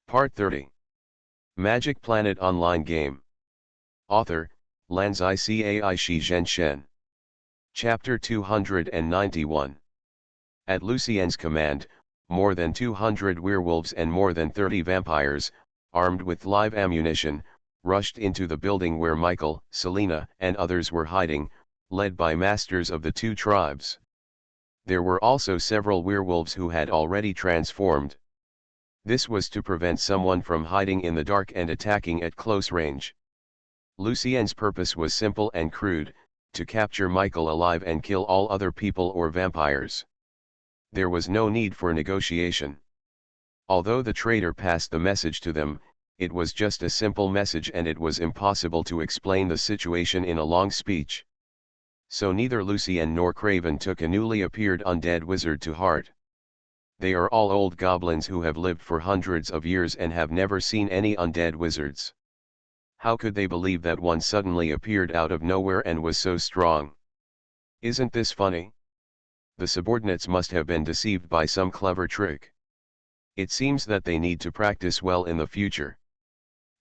Part 30. Magic Planet Online Game. Author, Lanzai Cai Shi Zhen Shen. Chapter 291. At Lucien's command, more than 200 werewolves and more than 30 vampires, armed with live ammunition, rushed into the building where Michael, Selena, and others were hiding, led by masters of the two tribes. There were also several werewolves who had already transformed. This was to prevent someone from hiding in the dark and attacking at close range. Lucien's purpose was simple and crude, to capture Michael alive and kill all other people or vampires. There was no need for negotiation. Although the traitor passed the message to them, it was just a simple message and it was impossible to explain the situation in a long speech. So neither Lucien nor Craven took a newly appeared undead wizard to heart. They are all old goblins who have lived for hundreds of years and have never seen any undead wizards. How could they believe that one suddenly appeared out of nowhere and was so strong? Isn't this funny? The subordinates must have been deceived by some clever trick. It seems that they need to practice well in the future.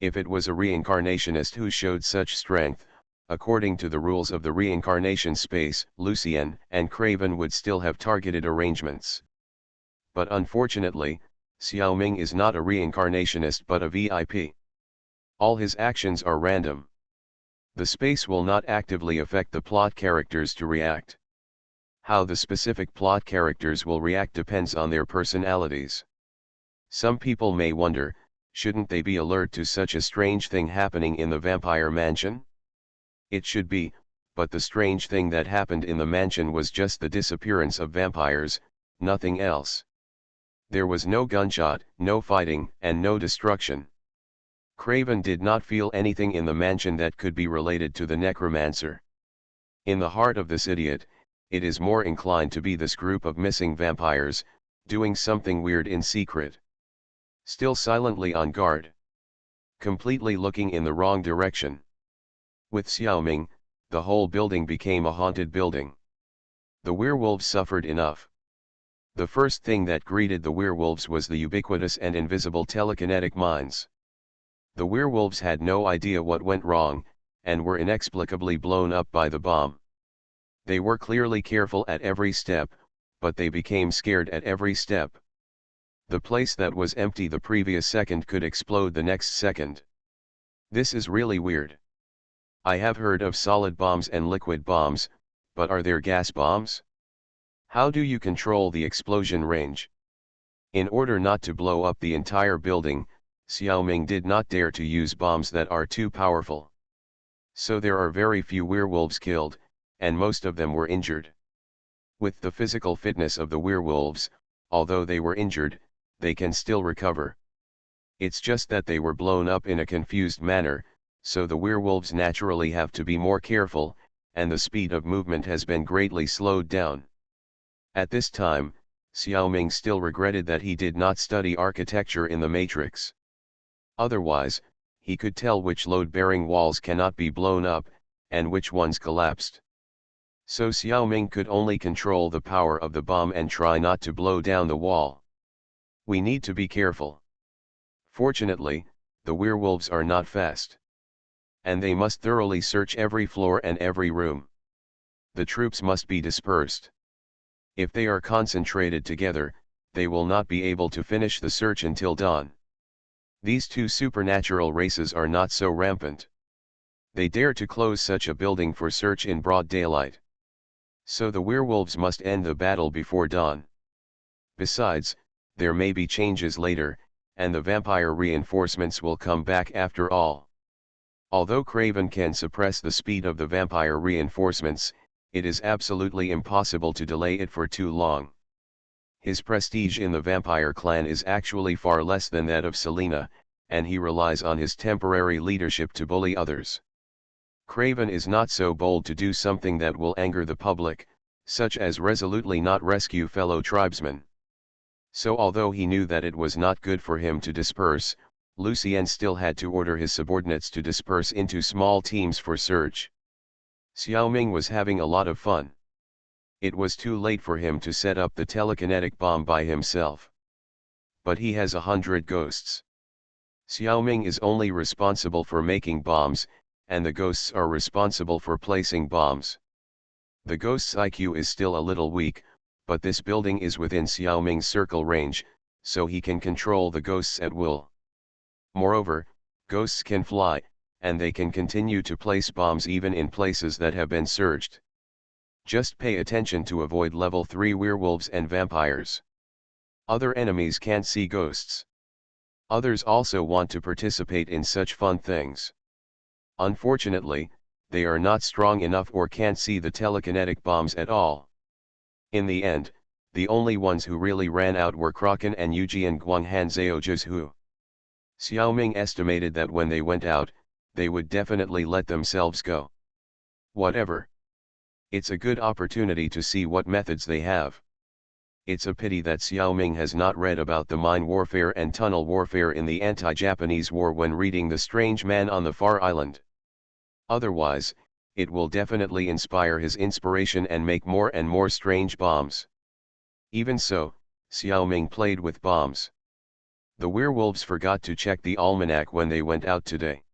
If it was a reincarnationist who showed such strength, according to the rules of the reincarnation space, Lucien and Craven would still have targeted arrangements. But unfortunately, Xiaoming is not a reincarnationist but a VIP. All his actions are random. The space will not actively affect the plot characters to react. How the specific plot characters will react depends on their personalities. Some people may wonder, shouldn't they be alert to such a strange thing happening in the vampire mansion? It should be, but the strange thing that happened in the mansion was just the disappearance of vampires, nothing else. There was no gunshot, no fighting, and no destruction. Craven did not feel anything in the mansion that could be related to the necromancer. In the heart of this idiot, it is more inclined to be this group of missing vampires, doing something weird in secret. Still silently on guard. Completely looking in the wrong direction. With Xiaoming, the whole building became a haunted building. The werewolves suffered enough. The first thing that greeted the werewolves was the ubiquitous and invisible telekinetic mines. The werewolves had no idea what went wrong, and were inexplicably blown up by the bomb. They were clearly careful at every step, but they became scared at every step. The place that was empty the previous second could explode the next second. This is really weird. I have heard of solid bombs and liquid bombs, but are there gas bombs? How do you control the explosion range? In order not to blow up the entire building, Xiaoming did not dare to use bombs that are too powerful. So there are very few werewolves killed, and most of them were injured. With the physical fitness of the werewolves, although they were injured, they can still recover. It's just that they were blown up in a confused manner, so the werewolves naturally have to be more careful, and the speed of movement has been greatly slowed down. At this time, Xiaoming still regretted that he did not study architecture in the Matrix. Otherwise, he could tell which load-bearing walls cannot be blown up, and which ones collapsed. So Xiaoming could only control the power of the bomb and try not to blow down the wall. We need to be careful. Fortunately, the werewolves are not fast. And they must thoroughly search every floor and every room. The troops must be dispersed. If they are concentrated together, they will not be able to finish the search until dawn. These two supernatural races are not so rampant. They dare to close such a building for search in broad daylight. So the werewolves must end the battle before dawn. Besides, there may be changes later, and the vampire reinforcements will come back after all. Although Craven can suppress the speed of the vampire reinforcements, it is absolutely impossible to delay it for too long. His prestige in the vampire clan is actually far less than that of Selena, and he relies on his temporary leadership to bully others. Craven is not so bold to do something that will anger the public, such as resolutely not rescue fellow tribesmen. So although he knew that it was not good for him to disperse, Lucien still had to order his subordinates to disperse into small teams for search. Xiaoming was having a lot of fun. It was too late for him to set up the telekinetic bomb by himself. But he has 100 ghosts. Xiaoming is only responsible for making bombs, and the ghosts are responsible for placing bombs. The ghost's IQ is still a little weak, but this building is within Xiaoming's circle range, so he can control the ghosts at will. Moreover, ghosts can fly, and they can continue to place bombs even in places that have been searched. Just pay attention to avoid level 3 werewolves and vampires. Other enemies can't see ghosts. Others also want to participate in such fun things. Unfortunately, they are not strong enough or can't see the telekinetic bombs at all. In the end, the only ones who really ran out were Kraken and Yujian Guanghan Zhaozhu. Xiaoming estimated that when they went out, they would definitely let themselves go. Whatever. It's a good opportunity to see what methods they have. It's a pity that Xiaoming has not read about the mine warfare and tunnel warfare in the anti-Japanese war when reading The Strange Man on the Far Island. Otherwise, it will definitely inspire his inspiration and make more and more strange bombs. Even so, Xiaoming played with bombs. The werewolves forgot to check the almanac when they went out today.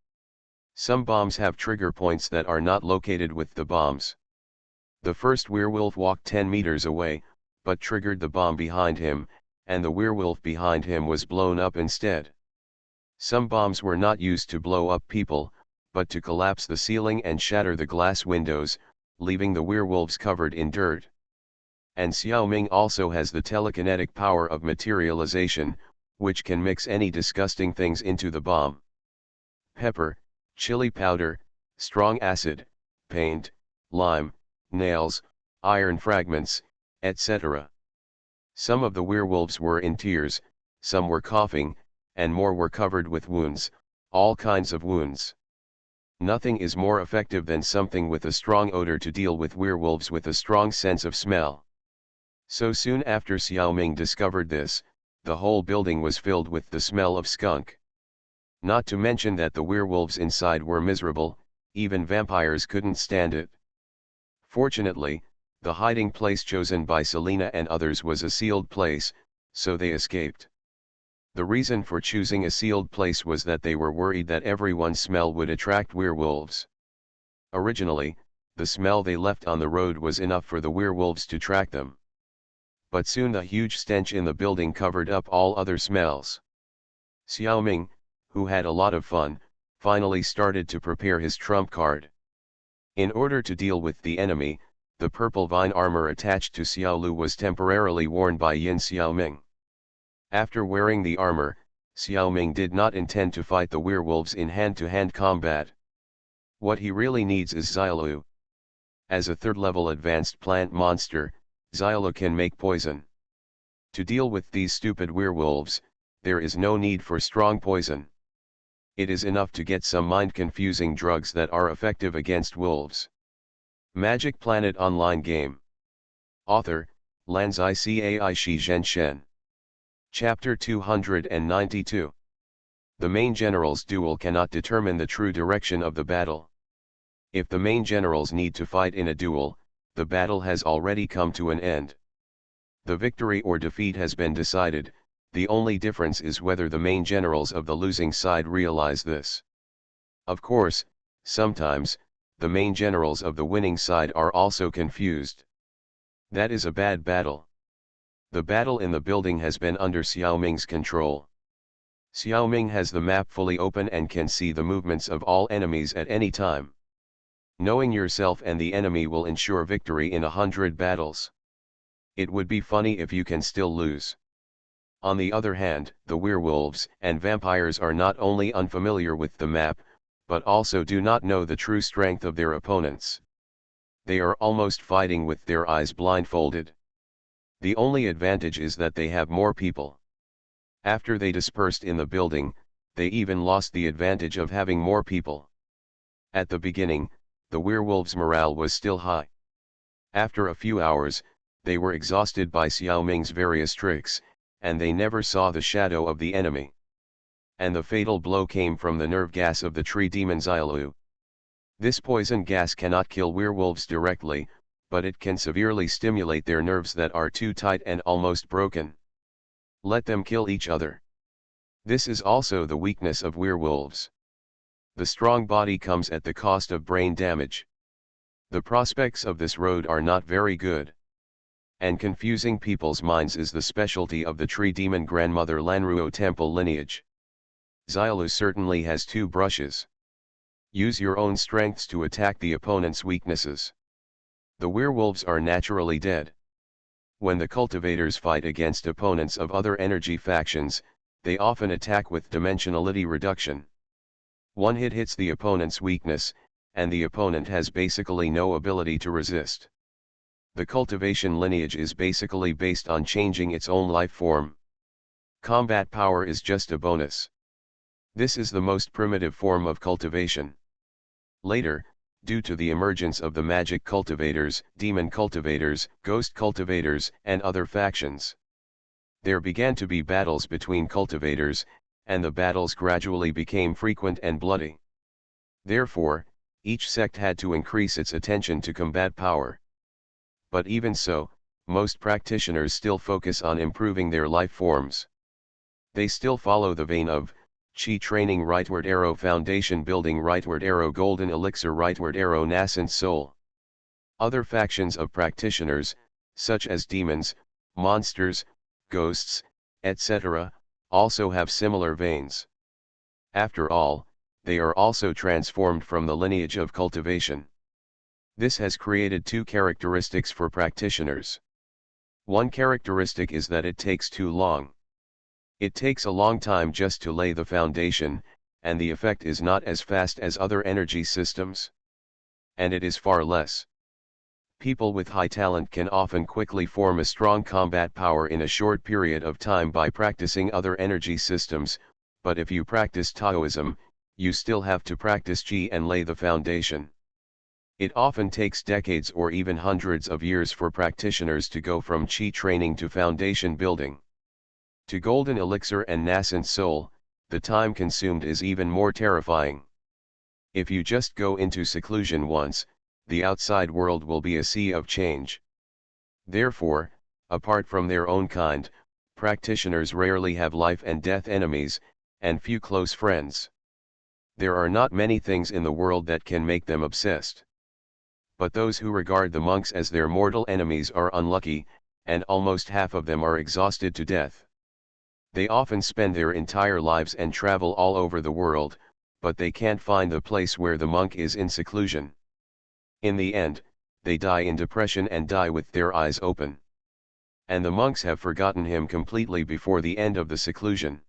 Some bombs have trigger points that are not located with the bombs. The first werewolf walked 10 meters away, but triggered the bomb behind him, and the werewolf behind him was blown up instead. Some bombs were not used to blow up people, but to collapse the ceiling and shatter the glass windows, leaving the werewolves covered in dirt. And Xiaoming also has the telekinetic power of materialization, which can mix any disgusting things into the bomb. Pepper, chili powder, strong acid, paint, lime, nails, iron fragments, etc. Some of the werewolves were in tears, some were coughing, and more were covered with wounds, all kinds of wounds. Nothing is more effective than something with a strong odor to deal with werewolves with a strong sense of smell. So soon after Xiaoming discovered this, the whole building was filled with the smell of skunk. Not to mention that the werewolves inside were miserable, even vampires couldn't stand it. Fortunately, the hiding place chosen by Selena and others was a sealed place, so they escaped. The reason for choosing a sealed place was that they were worried that everyone's smell would attract werewolves. Originally, the smell they left on the road was enough for the werewolves to track them. But soon the huge stench in the building covered up all other smells. Xiaoming, who had a lot of fun, finally started to prepare his trump card. In order to deal with the enemy, the purple vine armor attached to Xiaolu was temporarily worn by Yin Xiaoming. After wearing the armor, Xiaoming did not intend to fight the werewolves in hand-to-hand combat. What he really needs is Xiaolu. As a third-level advanced plant monster, Xiaolu can make poison. To deal with these stupid werewolves, there is no need for strong poison. It is enough to get some mind-confusing drugs that are effective against wolves. Magic Planet Online Game. Author, Lanzai Cai Shi Zhen Shen. Chapter 292. The main general's duel cannot determine the true direction of the battle. If the main generals need to fight in a duel, the battle has already come to an end. The victory or defeat has been decided, the only difference is whether the main generals of the losing side realize this. Of course, sometimes, the main generals of the winning side are also confused. That is a bad battle. The battle in the building has been under Xiaoming's control. Xiaoming has the map fully open and can see the movements of all enemies at any time. Knowing yourself and the enemy will ensure victory in 100 battles. It would be funny if you can still lose. On the other hand, the werewolves and vampires are not only unfamiliar with the map, but also do not know the true strength of their opponents. They are almost fighting with their eyes blindfolded. The only advantage is that they have more people. After they dispersed in the building, they even lost the advantage of having more people. At the beginning, the werewolves' morale was still high. After a few hours, they were exhausted by Xiaoming's various tricks, and they never saw the shadow of the enemy. And the fatal blow came from the nerve gas of the tree demon Xiaolu. This poison gas cannot kill werewolves directly, but it can severely stimulate their nerves that are too tight and almost broken. Let them kill each other. This is also the weakness of werewolves. The strong body comes at the cost of brain damage. The prospects of this road are not very good. And confusing people's minds is the specialty of the tree demon grandmother Lanruo temple lineage. Xiaolu certainly has two brushes. Use your own strengths to attack the opponent's weaknesses. The werewolves are naturally dead. When the cultivators fight against opponents of other energy factions, they often attack with dimensionality reduction. One hit hits the opponent's weakness, and the opponent has basically no ability to resist. The cultivation lineage is basically based on changing its own life form. Combat power is just a bonus. This is the most primitive form of cultivation. Later, due to the emergence of the magic cultivators, demon cultivators, ghost cultivators, and other factions, there began to be battles between cultivators, and the battles gradually became frequent and bloody. Therefore, each sect had to increase its attention to combat power. But even so, most practitioners still focus on improving their life forms. They still follow the vein of Qi training, rightward arrow, foundation building, rightward arrow, golden elixir, rightward arrow, nascent soul. Other factions of practitioners, such as demons, monsters, ghosts, etc., also have similar veins. After all, they are also transformed from the lineage of cultivation. This has created two characteristics for practitioners. One characteristic is that it takes too long. It takes a long time just to lay the foundation, and the effect is not as fast as other energy systems. And it is far less. People with high talent can often quickly form a strong combat power in a short period of time by practicing other energy systems, but if you practice Taoism, you still have to practice Qi and lay the foundation. It often takes decades or even hundreds of years for practitioners to go from Qi training to foundation building. To golden elixir and nascent soul, the time consumed is even more terrifying. If you just go into seclusion once, the outside world will be a sea of change. Therefore, apart from their own kind, practitioners rarely have life and death enemies, and few close friends. There are not many things in the world that can make them obsessed. But those who regard the monks as their mortal enemies are unlucky, and almost half of them are exhausted to death. They often spend their entire lives and travel all over the world, but they can't find the place where the monk is in seclusion. In the end, they die in depression and die with their eyes open. And the monks have forgotten him completely before the end of the seclusion.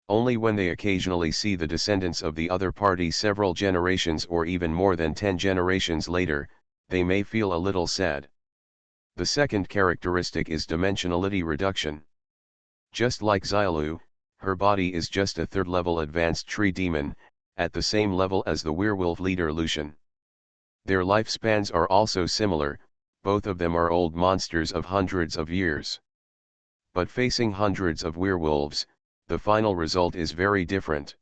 Only when they occasionally see the descendants of the other party several generations or even more than 10 generations later, they may feel a little sad. The second characteristic is dimensionality reduction. Just like Xiaolu, her body is just a third-level advanced tree demon, at the same level as the werewolf leader Lucian. Their lifespans are also similar, both of them are old monsters of hundreds of years. But facing hundreds of werewolves, the final result is very different.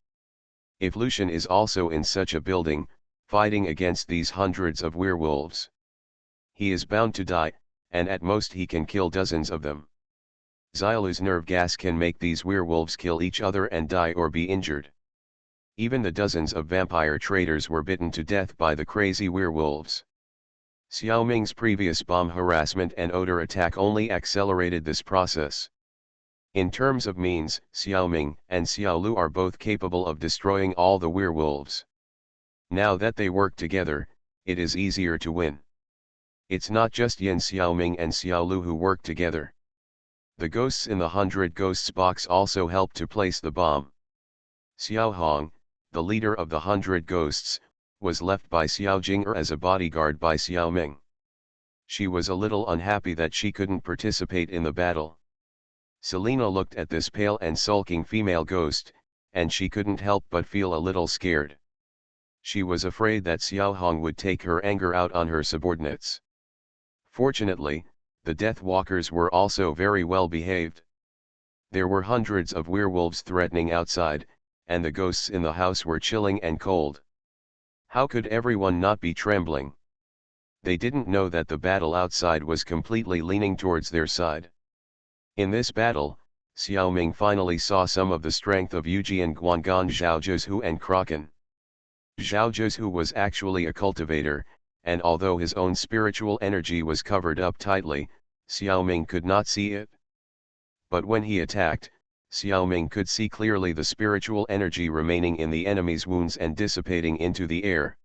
If Lucian is also in such a building, fighting against these hundreds of werewolves, he is bound to die, and at most he can kill dozens of them. Xiaolu's nerve gas can make these werewolves kill each other and die or be injured. Even the dozens of vampire traders were bitten to death by the crazy werewolves. Xiao Ming's previous bomb harassment and odor attack only accelerated this process. In terms of means, Xiao Ming and Xiao Lu are both capable of destroying all the werewolves. Now that they work together, it is easier to win. It's not just Yin Xiao Ming and Xiao Lu who work together. The ghosts in the 100 Ghosts box also help to place the bomb. Xiao Hong, the leader of the 100 Ghosts, was left by Xiao Jing'er as a bodyguard by Xiao Ming. She was a little unhappy that she couldn't participate in the battle. Selena looked at this pale and sulking female ghost, and she couldn't help but feel a little scared. She was afraid that Xiao Hong would take her anger out on her subordinates. Fortunately, the Death Walkers were also very well behaved. There were hundreds of werewolves threatening outside, and the ghosts in the house were chilling and cold. How could everyone not be trembling? They didn't know that the battle outside was completely leaning towards their side. In this battle, Xiao Ming finally saw some of the strength of Yujian Guangan Zhao Zhuzhu and Kraken. Zhao Zhuzhu was actually a cultivator, and although his own spiritual energy was covered up tightly, Xiao Ming could not see it. But when he attacked, Xiao Ming could see clearly the spiritual energy remaining in the enemy's wounds and dissipating into the air.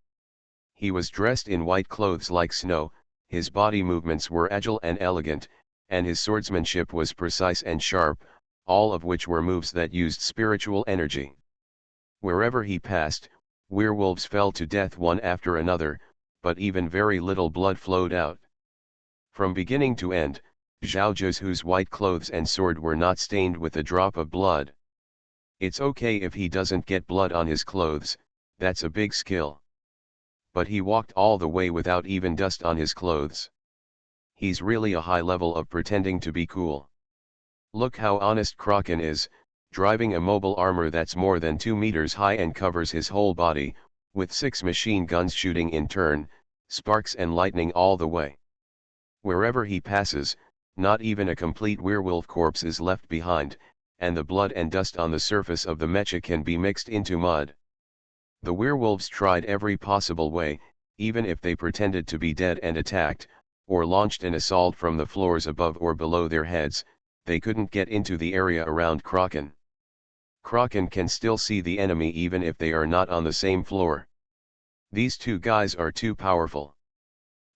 He was dressed in white clothes like snow, his body movements were agile and elegant, and his swordsmanship was precise and sharp, all of which were moves that used spiritual energy. Wherever he passed, werewolves fell to death one after another, but even very little blood flowed out. From beginning to end, Zhao Zhuzhu's white clothes and sword were not stained with a drop of blood. It's okay if he doesn't get blood on his clothes, that's a big skill. But he walked all the way without even dust on his clothes. He's really a high level of pretending to be cool. Look how honest Kraken is, driving a mobile armor that's more than 2 meters high and covers his whole body, with 6 machine guns shooting in turn, sparks and lightning all the way. Wherever he passes, not even a complete werewolf corpse is left behind, and the blood and dust on the surface of the mecha can be mixed into mud. The werewolves tried every possible way, even if they pretended to be dead and attacked, or launched an assault from the floors above or below their heads, they couldn't get into the area around Kraken. Kraken can still see the enemy even if they are not on the same floor. These two guys are too powerful.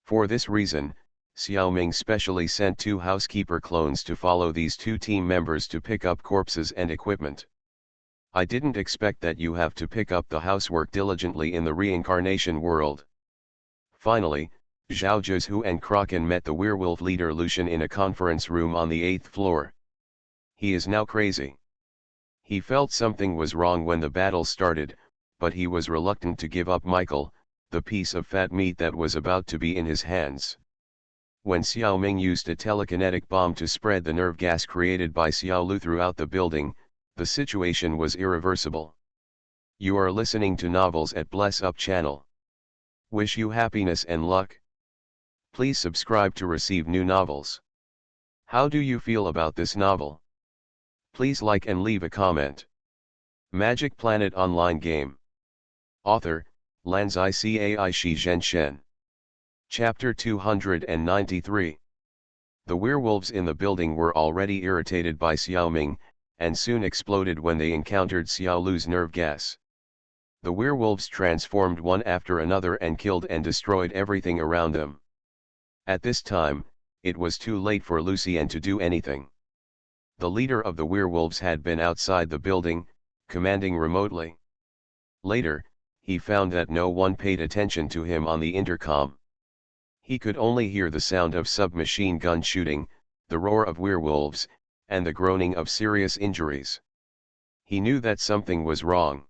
For this reason, Xiao Ming specially sent 2 housekeeper clones to follow these 2 team members to pick up corpses and equipment. I didn't expect that you have to pick up the housework diligently in the reincarnation world. Finally, Zhao Zhuzhu and Kraken met the werewolf leader Lucian in a conference room on the 8th floor. He is now crazy. He felt something was wrong when the battle started, but he was reluctant to give up Michael, the piece of fat meat that was about to be in his hands. When Xiao Ming used a telekinetic bomb to spread the nerve gas created by Xiao Lu throughout the building, the situation was irreversible. You are listening to Novels at Bless Up channel. Wish you happiness and luck. Please subscribe to receive new novels. How do you feel about this novel? Please like and leave a comment. Magic Planet Online Game. Author, Lanzai Cai Shi Zhen Shen. Chapter 293. The werewolves in the building were already irritated by Xiao Ming, and soon exploded when they encountered Xiao Lu's nerve gas. The werewolves transformed one after another and killed and destroyed everything around them. At this time, it was too late for Lucien to do anything. The leader of the werewolves had been outside the building, commanding remotely. Later, he found that no one paid attention to him on the intercom. He could only hear the sound of submachine gun shooting, the roar of werewolves, and the groaning of serious injuries. He knew that something was wrong.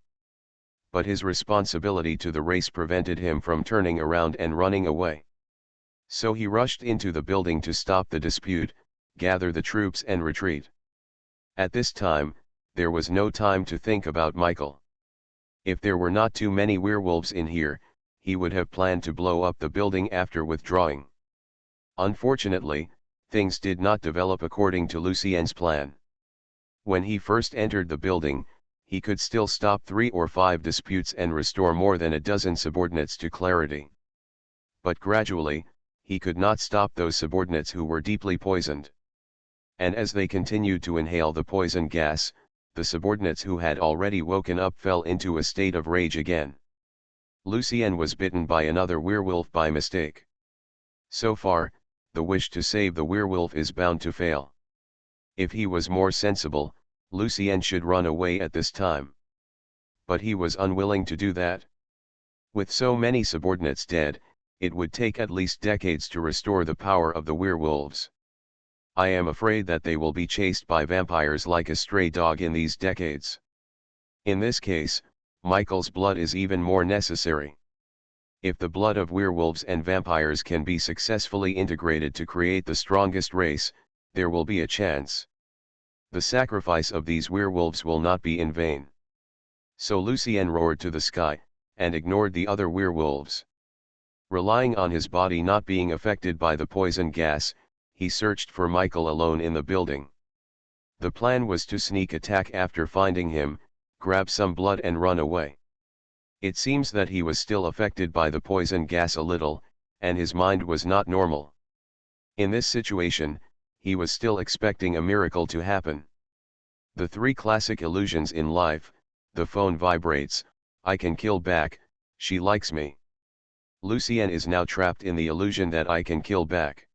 But his responsibility to the race prevented him from turning around and running away. So he rushed into the building to stop the dispute, gather the troops and retreat. At this time, there was no time to think about Michael. If there were not too many werewolves in here, he would have planned to blow up the building after withdrawing. Unfortunately, things did not develop according to Lucien's plan. When he first entered the building, he could still stop 3 or 5 disputes and restore more than a dozen subordinates to clarity. But gradually, he could not stop those subordinates who were deeply poisoned. And as they continued to inhale the poison gas, the subordinates who had already woken up fell into a state of rage again. Lucien was bitten by another werewolf by mistake. So far, the wish to save the werewolf is bound to fail. If he was more sensible, Lucien should run away at this time. But he was unwilling to do that. With so many subordinates dead, it would take at least decades to restore the power of the werewolves. I am afraid that they will be chased by vampires like a stray dog in these decades. In this case, Michael's blood is even more necessary. If the blood of werewolves and vampires can be successfully integrated to create the strongest race, there will be a chance. The sacrifice of these werewolves will not be in vain. So Lucien roared to the sky, and ignored the other werewolves. Relying on his body not being affected by the poison gas, he searched for Michael alone in the building. The plan was to sneak attack after finding him, grab some blood and run away. It seems that he was still affected by the poison gas a little, and his mind was not normal. In this situation, he was still expecting a miracle to happen. The three classic illusions in life: the phone vibrates, I can kill back, she likes me. Lucien is now trapped in the illusion that I can kill back.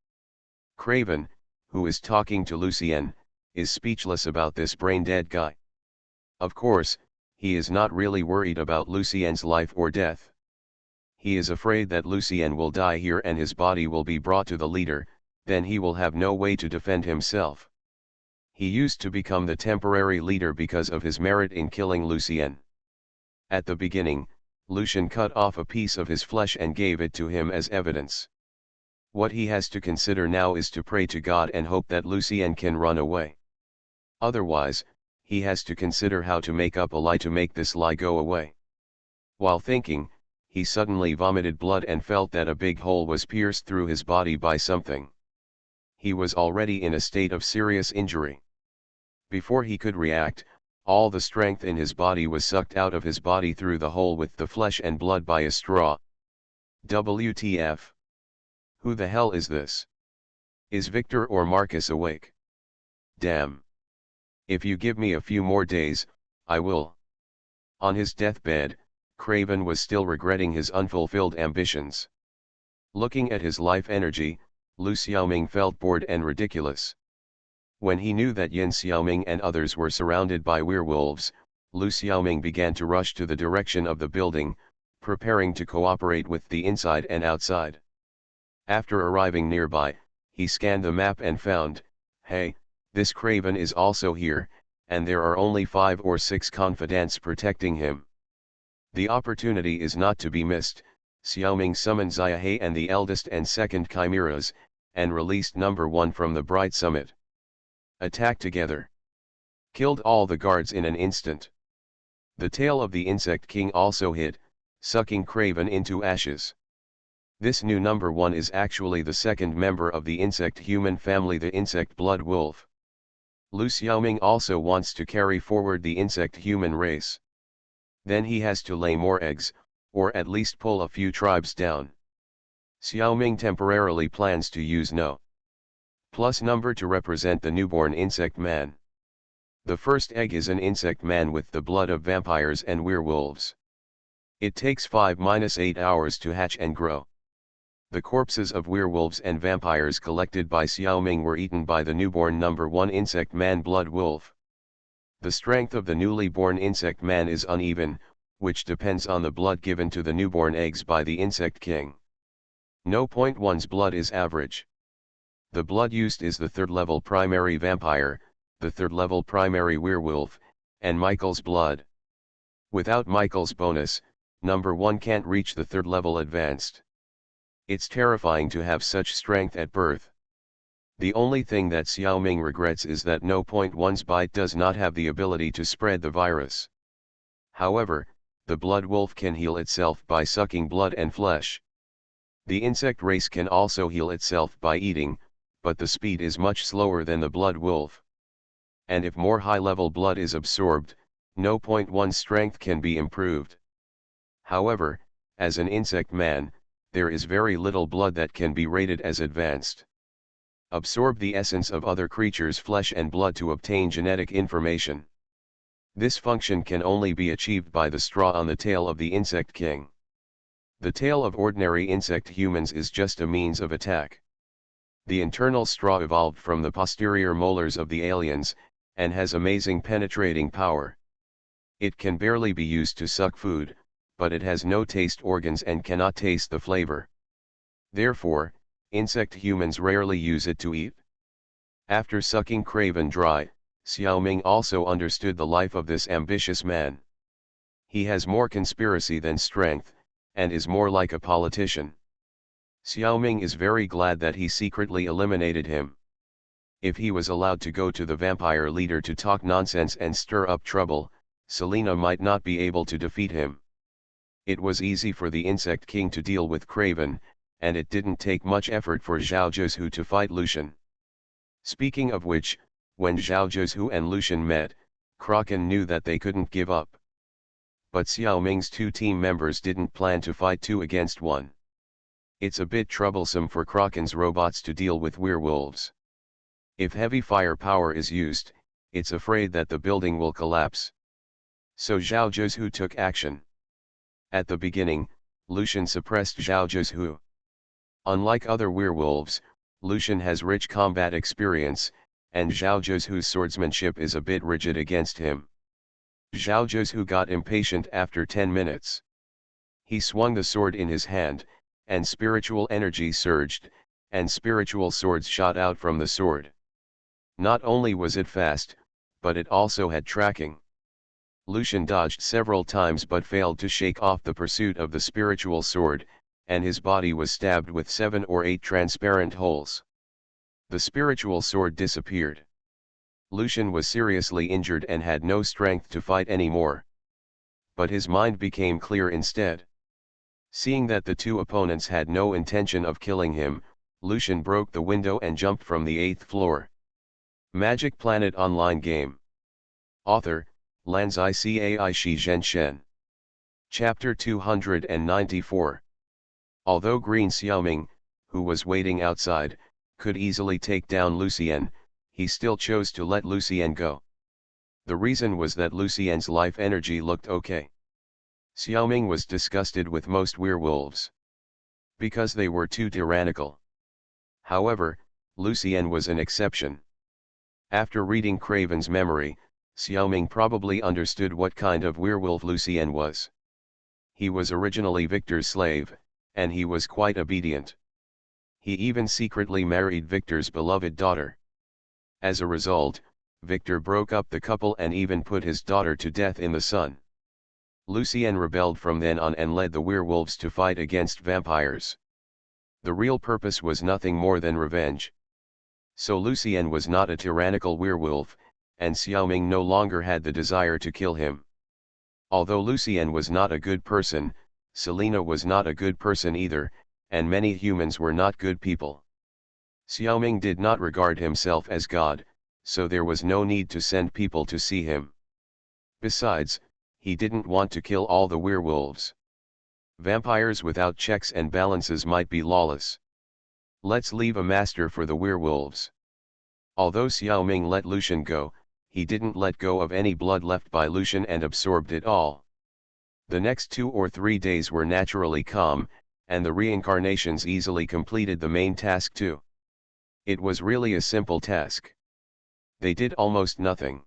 Craven, who is talking to Lucien, is speechless about this brain-dead guy. Of course, he is not really worried about Lucien's life or death. He is afraid that Lucien will die here and his body will be brought to the leader, then he will have no way to defend himself. He used to become the temporary leader because of his merit in killing Lucien. At the beginning, Lucien cut off a piece of his flesh and gave it to him as evidence. What he has to consider now is to pray to God and hope that Lucien can run away. Otherwise, he has to consider how to make up a lie to make this lie go away. While thinking, he suddenly vomited blood and felt that a big hole was pierced through his body by something. He was already in a state of serious injury. Before he could react, all the strength in his body was sucked out of his body through the hole with the flesh and blood by a straw. WTF? Who the hell is this? Is Victor or Marcus awake? Damn. If you give me a few more days, I will. On his deathbed, Craven was still regretting his unfulfilled ambitions. Looking at his life energy, Lu Xiaoming felt bored and ridiculous. When he knew that Yin Xiaoming and others were surrounded by werewolves, Lu Xiaoming began to rush to the direction of the building, preparing to cooperate with the inside and outside. After arriving nearby, he scanned the map and found, hey, this Craven is also here, and there are only 5 or 6 confidants protecting him. The opportunity is not to be missed. Xiaoming summoned Xiahe and the eldest and second chimeras, and released number 1 from the Bright Summit. Attack together. Killed all the guards in an instant. The tail of the Insect King also hit, sucking Craven into ashes. This new number 1 is actually the second member of the insect-human family, the insect blood wolf. Lu Xiaoming also wants to carry forward the insect-human race. Then he has to lay more eggs, or at least pull a few tribes down. Xiaoming temporarily plans to use No. plus number to represent the newborn insect man. The first egg is an insect man with the blood of vampires and werewolves. It takes 5-8 hours to hatch and grow. The corpses of werewolves and vampires collected by Xiaoming were eaten by the newborn number 1 insect man blood wolf. The strength of the newly born insect man is uneven, which depends on the blood given to the newborn eggs by the insect king. No. 1's blood is average. The blood used is the 3rd level primary vampire, the 3rd level primary werewolf, and Michael's blood. Without Michael's bonus, number 1 can't reach the 3rd level advanced. It's terrifying to have such strength at birth. The only thing that Xiaoming regrets is that No. 1's bite does not have the ability to spread the virus. However, the blood wolf can heal itself by sucking blood and flesh. The insect race can also heal itself by eating, but the speed is much slower than the blood wolf. And if more high-level blood is absorbed, No. 1's strength can be improved. However, as an insect man, there is very little blood that can be rated as advanced. Absorb the essence of other creatures' flesh and blood to obtain genetic information. This function can only be achieved by the straw on the tail of the insect king. The tail of ordinary insect humans is just a means of attack. The internal straw evolved from the posterior molars of the aliens, and has amazing penetrating power. It can barely be used to suck food, but it has no taste organs and cannot taste the flavor. Therefore, insect humans rarely use it to eat. After sucking Craven dry, Xiaoming also understood the life of this ambitious man. He has more conspiracy than strength, and is more like a politician. Xiaoming is very glad that he secretly eliminated him. If he was allowed to go to the vampire leader to talk nonsense and stir up trouble, Selena might not be able to defeat him. It was easy for the Insect King to deal with Craven, and it didn't take much effort for Zhao Zhuzhu to fight Lucian. Speaking of which, When Zhao Zhuzhu and Lucian met, Kraken knew that they couldn't give up. But Xiao Ming's two team members didn't plan to fight 2 against 1. It's a bit troublesome for Kraken's robots to deal with werewolves. If heavy firepower is used, it's afraid that the building will collapse. So Zhao Zhuzhu took action. At the beginning, Lucian suppressed Zhao Zhuzhu. Unlike other werewolves, Lucian has rich combat experience, and Zhao Zhuzhu's swordsmanship is a bit rigid against him. Zhao Zhuzhu got impatient after 10 minutes. He swung the sword in his hand, and spiritual energy surged, and spiritual swords shot out from the sword. Not only was it fast, but it also had tracking. Lucian dodged several times but failed to shake off the pursuit of the spiritual sword, and his body was stabbed with 7 or 8 transparent holes. The spiritual sword disappeared. Lucian was seriously injured and had no strength to fight anymore. But his mind became clear instead. Seeing that the two opponents had no intention of killing him, Lucian broke the window and jumped from the 8th floor. Magic Planet Online Game. Author, Lanzai Cai Shi Zhen Shen. Chapter 294. Although Green Xiaoming, who was waiting outside, could easily take down Lucien, he still chose to let Lucien go. The reason was that Lucien's life energy looked okay. Xiaoming was disgusted with most werewolves, because they were too tyrannical. However, Lucien was an exception. After reading Craven's memory, Xiaoming probably understood what kind of werewolf Lucien was. He was originally Victor's slave, and he was quite obedient. He even secretly married Victor's beloved daughter. As a result, Victor broke up the couple and even put his daughter to death in the sun. Lucien rebelled from then on and led the werewolves to fight against vampires. The real purpose was nothing more than revenge. So Lucien was not a tyrannical werewolf, and Xiaoming no longer had the desire to kill him. Although Lucien was not a good person, Selena was not a good person either, and many humans were not good people. Xiaoming did not regard himself as God, so there was no need to send people to see him. Besides, he didn't want to kill all the werewolves. Vampires without checks and balances might be lawless. Let's leave a master for the werewolves. Although Xiaoming let Lucian go, he didn't let go of any blood left by Lucian and absorbed it all. The next 2 or 3 days were naturally calm, and the reincarnations easily completed the main task too. It was really a simple task. They did almost nothing.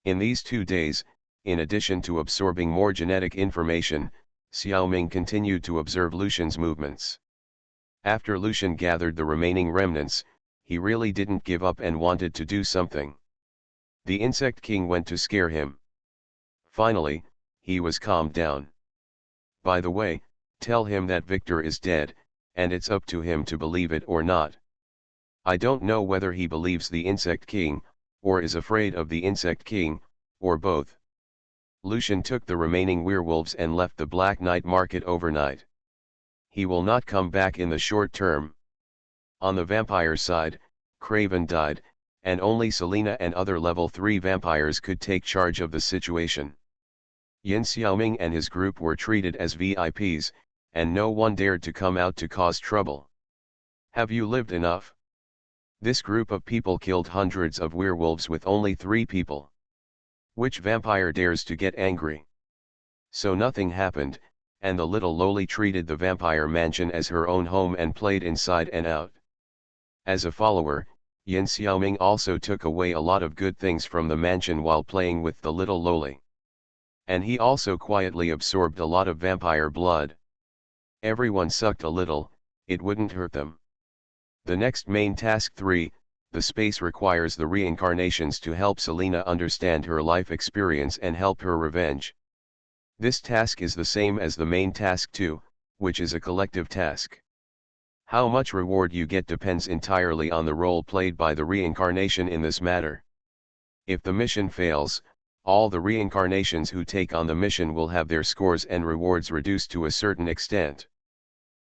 In these 2 days, in addition to absorbing more genetic information, Xiaoming continued to observe Lucian's movements. After Lucian gathered the remaining remnants, he really didn't give up and wanted to do something. The Insect King went to scare him. Finally, he was calmed down. By the way, tell him that Victor is dead, and it's up to him to believe it or not. I don't know whether he believes the Insect King, or is afraid of the Insect King, or both. Lucian took the remaining werewolves and left the Black Night Market overnight. He will not come back in the short term. On the vampire side, Craven died, and only Selena and other level 3 vampires could take charge of the situation. Yin Xiaoming and his group were treated as VIPs, and no one dared to come out to cause trouble. Have you lived enough? This group of people killed hundreds of werewolves with only 3 people. Which vampire dares to get angry? So nothing happened, and the little loli treated the vampire mansion as her own home and played inside and out. As a follower, Yin Xiaoming also took away a lot of good things from the mansion while playing with the little loli. And he also quietly absorbed a lot of vampire blood. Everyone sucked a little, it wouldn't hurt them. The next main task 3, the space requires the reincarnations to help Selena understand her life experience and help her revenge. This task is the same as the main task 2, which is a collective task. How much reward you get depends entirely on the role played by the reincarnation in this matter. If the mission fails, all the reincarnations who take on the mission will have their scores and rewards reduced to a certain extent.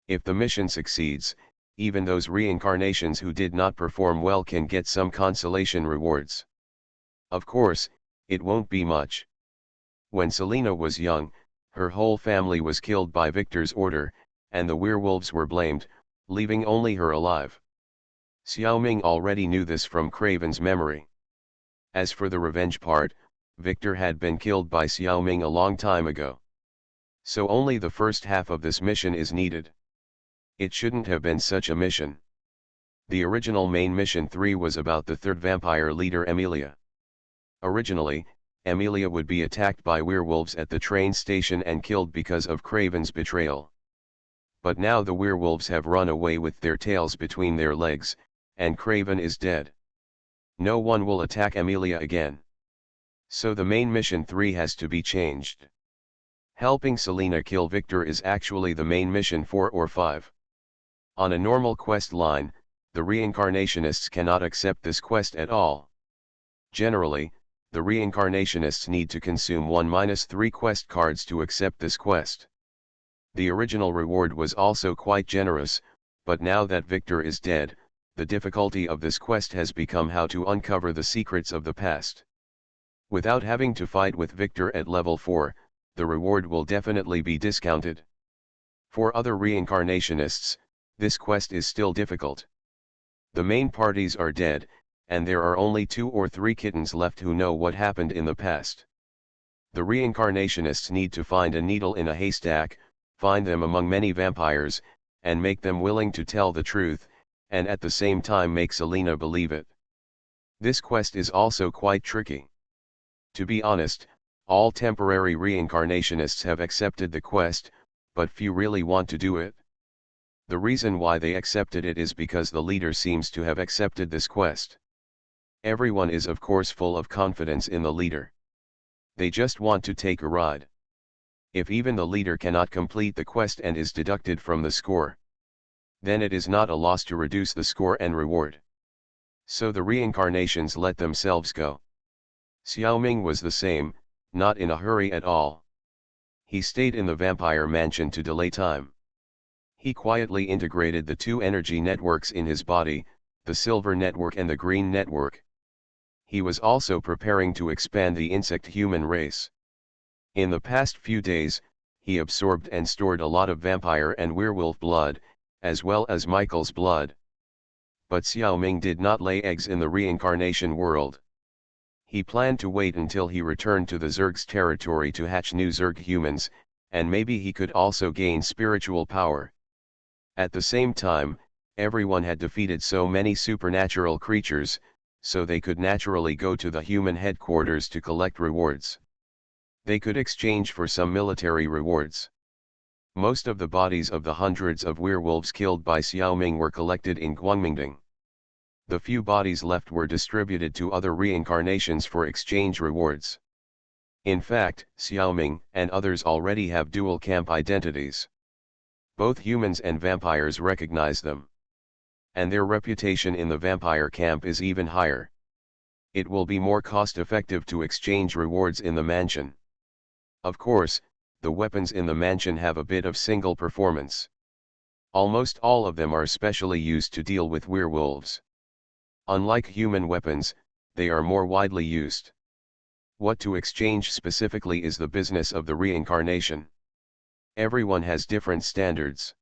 If the mission succeeds, even those reincarnations who did not perform well can get some consolation rewards. Of course, it won't be much. When Selena was young, her whole family was killed by Victor's order, and the werewolves were blamed, leaving only her alive. Xiaoming already knew this from Craven's memory. As for the revenge part, Victor had been killed by Xiaoming a long time ago. So only the first half of this mission is needed. It shouldn't have been such a mission. The original main mission 3 was about the third vampire leader Emilia. Originally, Emilia would be attacked by werewolves at the train station and killed because of Craven's betrayal. But now the werewolves have run away with their tails between their legs, and Craven is dead. No one will attack Emilia again. So the main mission 3 has to be changed. Helping Selena kill Victor is actually the main mission 4 or 5. On a normal quest line, the reincarnationists cannot accept this quest at all. Generally, the reincarnationists need to consume 1-3 quest cards to accept this quest. The original reward was also quite generous, but now that Victor is dead, the difficulty of this quest has become how to uncover the secrets of the past. Without having to fight with Victor at level 4, the reward will definitely be discounted. For other reincarnationists, this quest is still difficult. The main parties are dead, and there are only 2 or 3 kittens left who know what happened in the past. The reincarnationists need to find a needle in a haystack, find them among many vampires, and make them willing to tell the truth, and at the same time make Selena believe it. This quest is also quite tricky. To be honest, all temporary reincarnationists have accepted the quest, but few really want to do it. The reason why they accepted it is because the leader seems to have accepted this quest. Everyone is of course full of confidence in the leader. They just want to take a ride. If even the leader cannot complete the quest and is deducted from the score, then it is not a loss to reduce the score and reward. So the reincarnations let themselves go. Xiaoming was the same, not in a hurry at all. He stayed in the vampire mansion to delay time. He quietly integrated the 2 energy networks in his body, the silver network and the green network. He was also preparing to expand the insect-human race. In the past few days, he absorbed and stored a lot of vampire and werewolf blood, as well as Michael's blood. But Xiaoming did not lay eggs in the reincarnation world. He planned to wait until he returned to the Zerg's territory to hatch new Zerg humans, and maybe he could also gain spiritual power. At the same time, everyone had defeated so many supernatural creatures, so they could naturally go to the human headquarters to collect rewards. They could exchange for some military rewards. Most of the bodies of the hundreds of werewolves killed by Xiaoming were collected in Guangmingding. The few bodies left were distributed to other reincarnations for exchange rewards. In fact, Xiaoming and others already have dual camp identities. Both humans and vampires recognize them. And their reputation in the vampire camp is even higher. It will be more cost-effective to exchange rewards in the mansion. Of course, the weapons in the mansion have a bit of single performance. Almost all of them are specially used to deal with werewolves. Unlike human weapons, they are more widely used. What to exchange specifically is the business of the reincarnation. Everyone has different standards.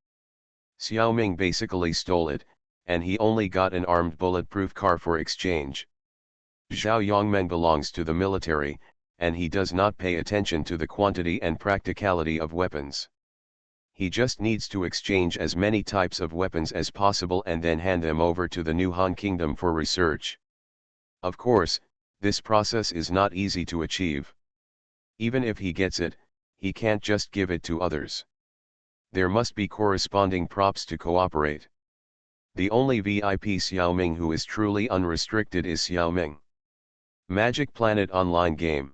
Xiaoming basically stole it, and he only got an armed bulletproof car for exchange. Zhao Yongmeng belongs to the military, and he does not pay attention to the quantity and practicality of weapons. He just needs to exchange as many types of weapons as possible and then hand them over to the new Han Kingdom for research. Of course, this process is not easy to achieve. Even if he gets it, he can't just give it to others. There must be corresponding props to cooperate. The only VIP Xiaoming who is truly unrestricted is Xiaoming. Magic Planet Online Game.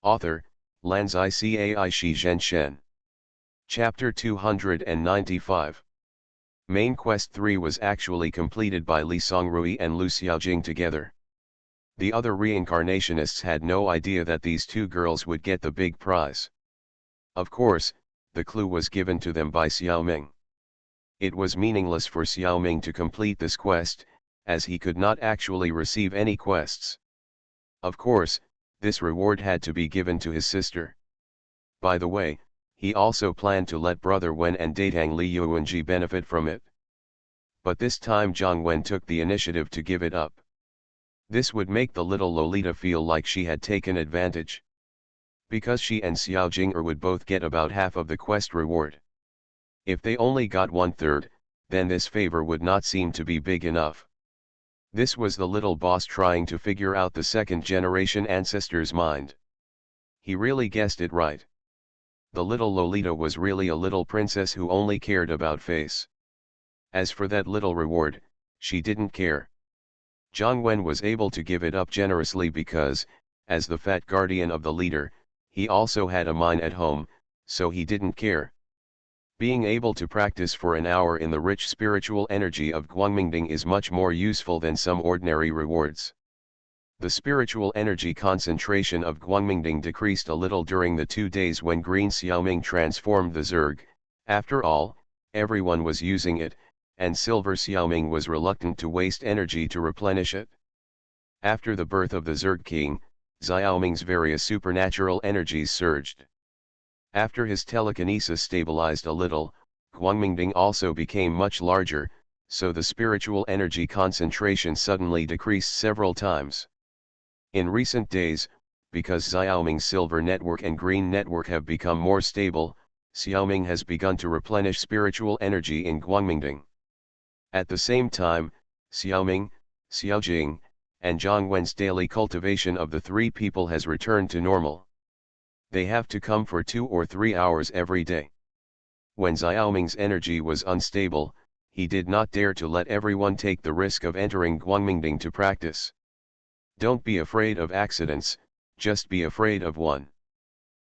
Author, Lanzai Cai Shi Zhen Shen. Chapter 295. Main Quest 3 was actually completed by Li Songrui and Lu Xiaojing together. The other reincarnationists had no idea that these 2 girls would get the big prize. Of course, the clue was given to them by Xiaoming. It was meaningless for Xiaoming to complete this quest, as he could not actually receive any quests. Of course, this reward had to be given to his sister. By the way, he also planned to let brother Wen and Datang Li Yuanji benefit from it. But this time Jiang Wen took the initiative to give it up. This would make the little Lolita feel like she had taken advantage. Because she and Xiao Jing'er would both get about half of the quest reward. If they only got 1/3, then this favor would not seem to be big enough. This was the little boss trying to figure out the second-generation ancestor's mind. He really guessed it right. The little Lolita was really a little princess who only cared about face. As for that little reward, she didn't care. Jiang Wen was able to give it up generously because, as the fat guardian of the leader, he also had a mine at home, so he didn't care. Being able to practice for an hour in the rich spiritual energy of Guangmingding is much more useful than some ordinary rewards. The spiritual energy concentration of Guangmingding decreased a little during the 2 days when Green Xiaoming transformed the Zerg. After all, everyone was using it, and Silver Xiaoming was reluctant to waste energy to replenish it. After the birth of the Zerg King, Xiaoming's various supernatural energies surged. After his telekinesis stabilized a little, Guangmingding also became much larger, so the spiritual energy concentration suddenly decreased several times. In recent days, because Xiaoming's silver network and green network have become more stable, Xiaoming has begun to replenish spiritual energy in Guangmingding. At the same time, Xiaoming, Xiaojing, and Jiang Wen's daily cultivation of the 3 people has returned to normal. They have to come for 2 or 3 hours every day. When Xiaoming's energy was unstable, he did not dare to let everyone take the risk of entering Guangmingding to practice. Don't be afraid of accidents, just be afraid of one.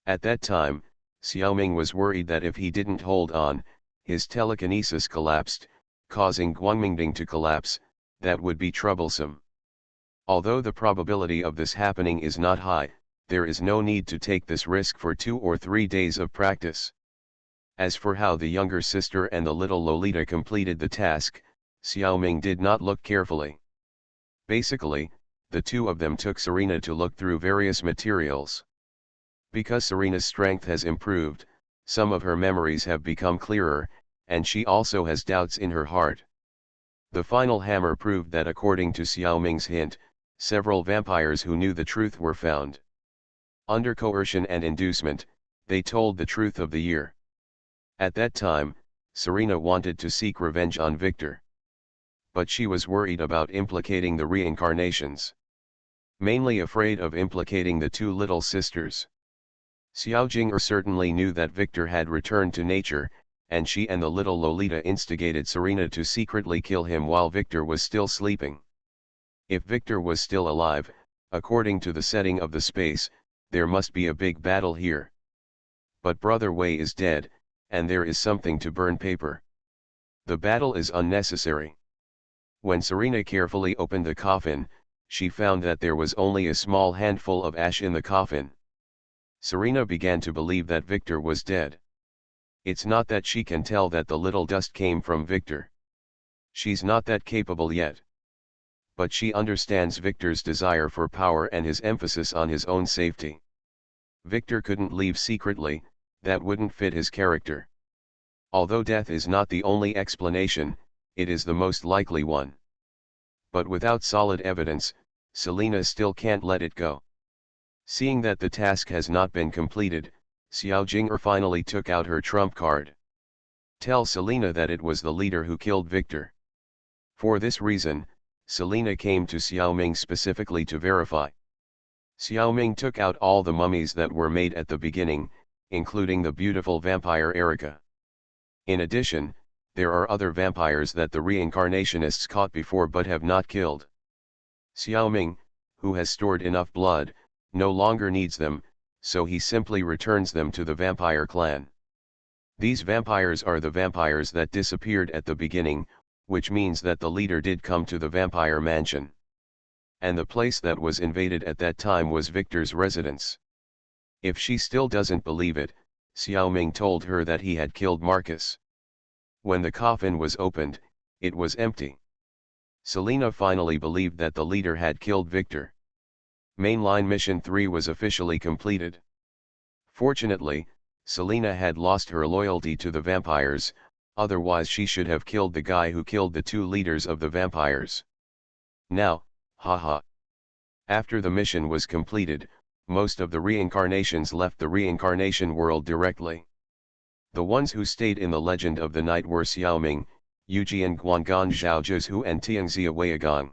At that time, Xiaoming was worried that if he didn't hold on, his telekinesis collapsed, causing Guangmingding to collapse. That would be troublesome. Although the probability of this happening is not high, there is no need to take this risk for 2 or 3 days of practice. As for how the younger sister and the little Lolita completed the task, Xiaoming did not look carefully. Basically, the 2 of them took Serena to look through various materials. Because Serena's strength has improved, some of her memories have become clearer, and she also has doubts in her heart. The final hammer proved that according to Xiaoming's hint, several vampires who knew the truth were found. Under coercion and inducement, they told the truth of the year. At that time, Serena wanted to seek revenge on Victor. But she was worried about implicating the reincarnations. Mainly afraid of implicating the 2 little sisters. Xiao Jing'er certainly knew that Victor had returned to nature, and she and the little Lolita instigated Serena to secretly kill him while Victor was still sleeping. If Victor was still alive, according to the setting of the space, there must be a big battle here. But Brother Wei is dead, and there is something to burn paper. The battle is unnecessary. When Serena carefully opened the coffin, she found that there was only a small handful of ash in the coffin. Serena began to believe that Victor was dead. It's not that she can tell that the little dust came from Victor. She's not that capable yet. But she understands Victor's desire for power and his emphasis on his own safety. Victor couldn't leave secretly, that wouldn't fit his character. Although death is not the only explanation, it is the most likely one. But without solid evidence, Selena still can't let it go. Seeing that the task has not been completed, Xiao Jing'er finally took out her trump card. Tell Selena that it was the leader who killed Victor. For this reason, Selena came to Xiaoming specifically to verify. Xiaoming took out all the mummies that were made at the beginning, including the beautiful vampire Erica. In addition, there are other vampires that the reincarnationists caught before but have not killed. Xiaoming, who has stored enough blood, no longer needs them, so he simply returns them to the vampire clan. These vampires are the vampires that disappeared at the beginning, which means that the leader did come to the vampire mansion. And the place that was invaded at that time was Victor's residence. If she still doesn't believe it, Xiaoming told her that he had killed Marcus. When the coffin was opened, it was empty. Selena finally believed that the leader had killed Victor. Mainline Mission 3 was officially completed. Fortunately, Selena had lost her loyalty to the vampires, otherwise she should have killed the guy who killed the two leaders of the vampires. Now, haha. After the mission was completed, most of the reincarnations left the reincarnation world directly. The ones who stayed in the Legend of the Night were Xiaoming, Yujian Guangan Zhao Zhu and Tianxia Weigang.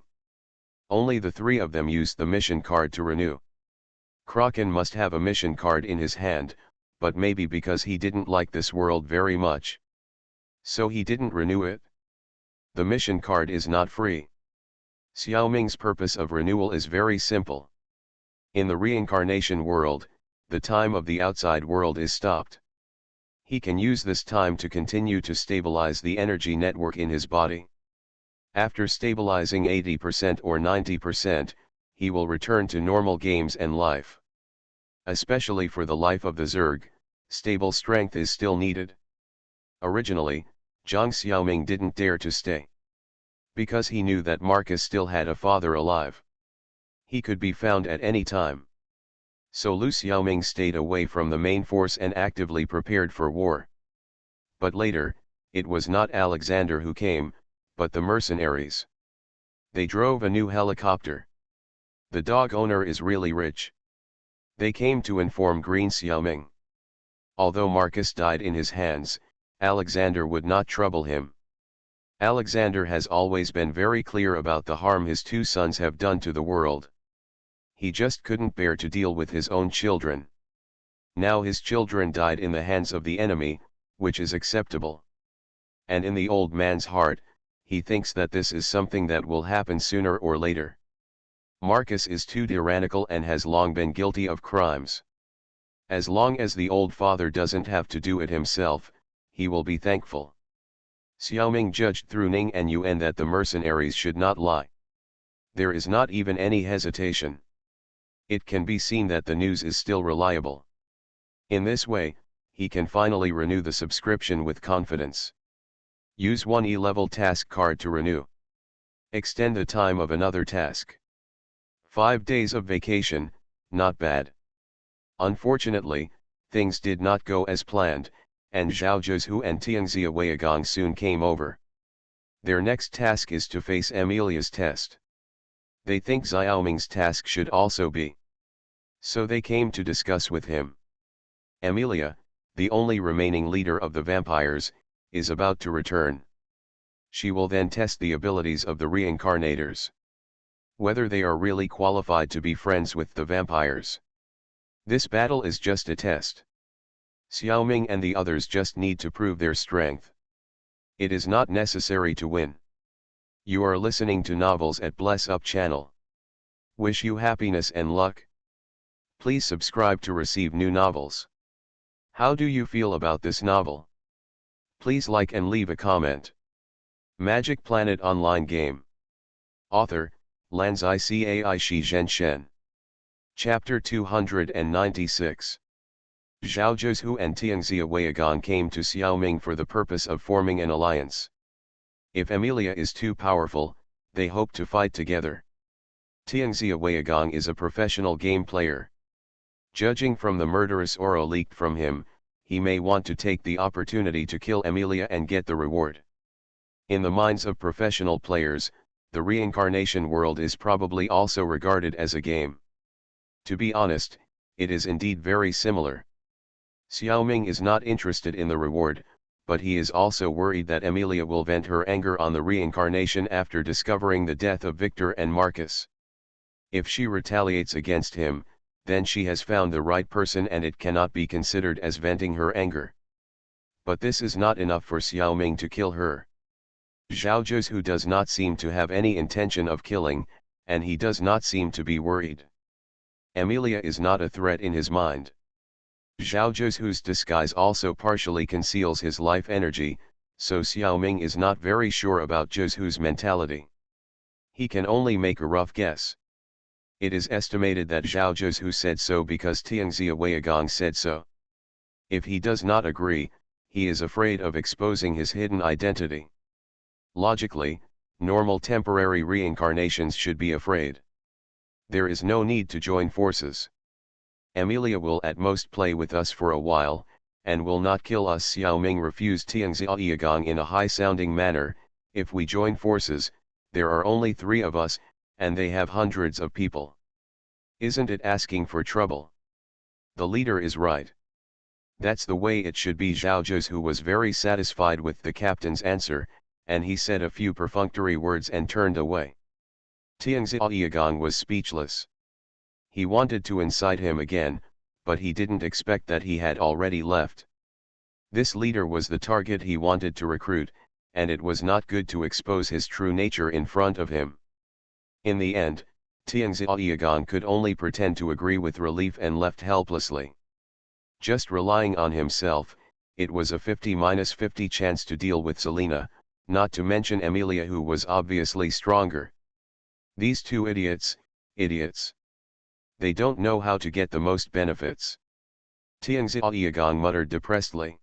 Only the three of them used the mission card to renew. Kraken must have a mission card in his hand, but maybe because he didn't like this world very much, so he didn't renew it. The mission card is not free. Xiaoming's purpose of renewal is very simple. In the reincarnation world, the time of the outside world is stopped. He can use this time to continue to stabilize the energy network in his body. After stabilizing 80% or 90%, he will return to normal games and life. Especially for the life of the Zerg, stable strength is still needed. Originally, Zhang Xiaoming didn't dare to stay, because he knew that Marcus still had a father alive. He could be found at any time. So Lu Xiaoming stayed away from the main force and actively prepared for war. But later, it was not Alexander who came, but the mercenaries. They drove a new helicopter. The dog owner is really rich. They came to inform Green Xiaoming. Although Marcus died in his hands, Alexander would not trouble him. Alexander has always been very clear about the harm his two sons have done to the world. He just couldn't bear to deal with his own children. Now his children died in the hands of the enemy, which is acceptable. And in the old man's heart, he thinks that this is something that will happen sooner or later. Marcus is too tyrannical and has long been guilty of crimes. As long as the old father doesn't have to do it himself, he will be thankful. Xiaoming judged through Ning and Yuan that the mercenaries should not lie. There is not even any hesitation. It can be seen that the news is still reliable. In this way, he can finally renew the subscription with confidence. Use one E-level task card to renew. Extend the time of another task. 5 days of vacation, not bad. Unfortunately, things did not go as planned, and Zhao Zhu and Tianxia Weigang soon came over. Their next task is to face Emilia's test. They think Xiaoming's task should also be. So they came to discuss with him. Emilia, the only remaining leader of the vampires, is about to return. She will then test the abilities of the reincarnators. Whether they are really qualified to be friends with the vampires. This battle is just a test. Xiaoming and the others just need to prove their strength. It is not necessary to win. You are listening to Novels at Bless Up channel. Wish you happiness and luck. Please subscribe to receive new novels. How do you feel about this novel? Please like and leave a comment. Magic Planet Online Game. Author, Lanzai Cai Shi Zhen Shen. Chapter 296. Zhao Zhu and Tianxia Weigang came to Xiaoming for the purpose of forming an alliance. If Emilia is too powerful, they hope to fight together. Tianxia Weigang is a professional game player. Judging from the murderous aura leaked from him, he may want to take the opportunity to kill Emilia and get the reward. In the minds of professional players, the reincarnation world is probably also regarded as a game. To be honest, it is indeed very similar. Xiaoming is not interested in the reward, but he is also worried that Emilia will vent her anger on the reincarnation after discovering the death of Victor and Marcus. If she retaliates against him, then she has found the right person and it cannot be considered as venting her anger. But this is not enough for Xiaoming to kill her. Zhao Zhu does not seem to have any intention of killing, and he does not seem to be worried. Emilia is not a threat in his mind. Zhao Zhu's disguise also partially conceals his life energy, so Xiaoming is not very sure about Zhu's mentality. He can only make a rough guess. It is estimated that Zhao Zhu said so because Tianxia Weigang said so. If he does not agree, he is afraid of exposing his hidden identity. Logically, normal temporary reincarnations should be afraid. There is no need to join forces. Amelia will at most play with us for a while, and will not kill us. Xiao Ming refused Tiang Xiaoyagong in a high-sounding manner. If we join forces, there are only 3 of us, and they have hundreds of people. Isn't it asking for trouble? The leader is right. That's the way it should be. Zhao Zhuz, who was very satisfied with the captain's answer, and he said a few perfunctory words and turned away. Tiang Xiaoyagong was speechless. He wanted to incite him again, but he didn't expect that he had already left. This leader was the target he wanted to recruit, and it was not good to expose his true nature in front of him. In the end, Tiang Xiaoyagong could only pretend to agree with relief and left helplessly. Just relying on himself, it was a 50-50 chance to deal with Selena, not to mention Amelia, who was obviously stronger. These 2 idiots. They don't know how to get the most benefits. Tiang Xiaoyagong muttered depressedly.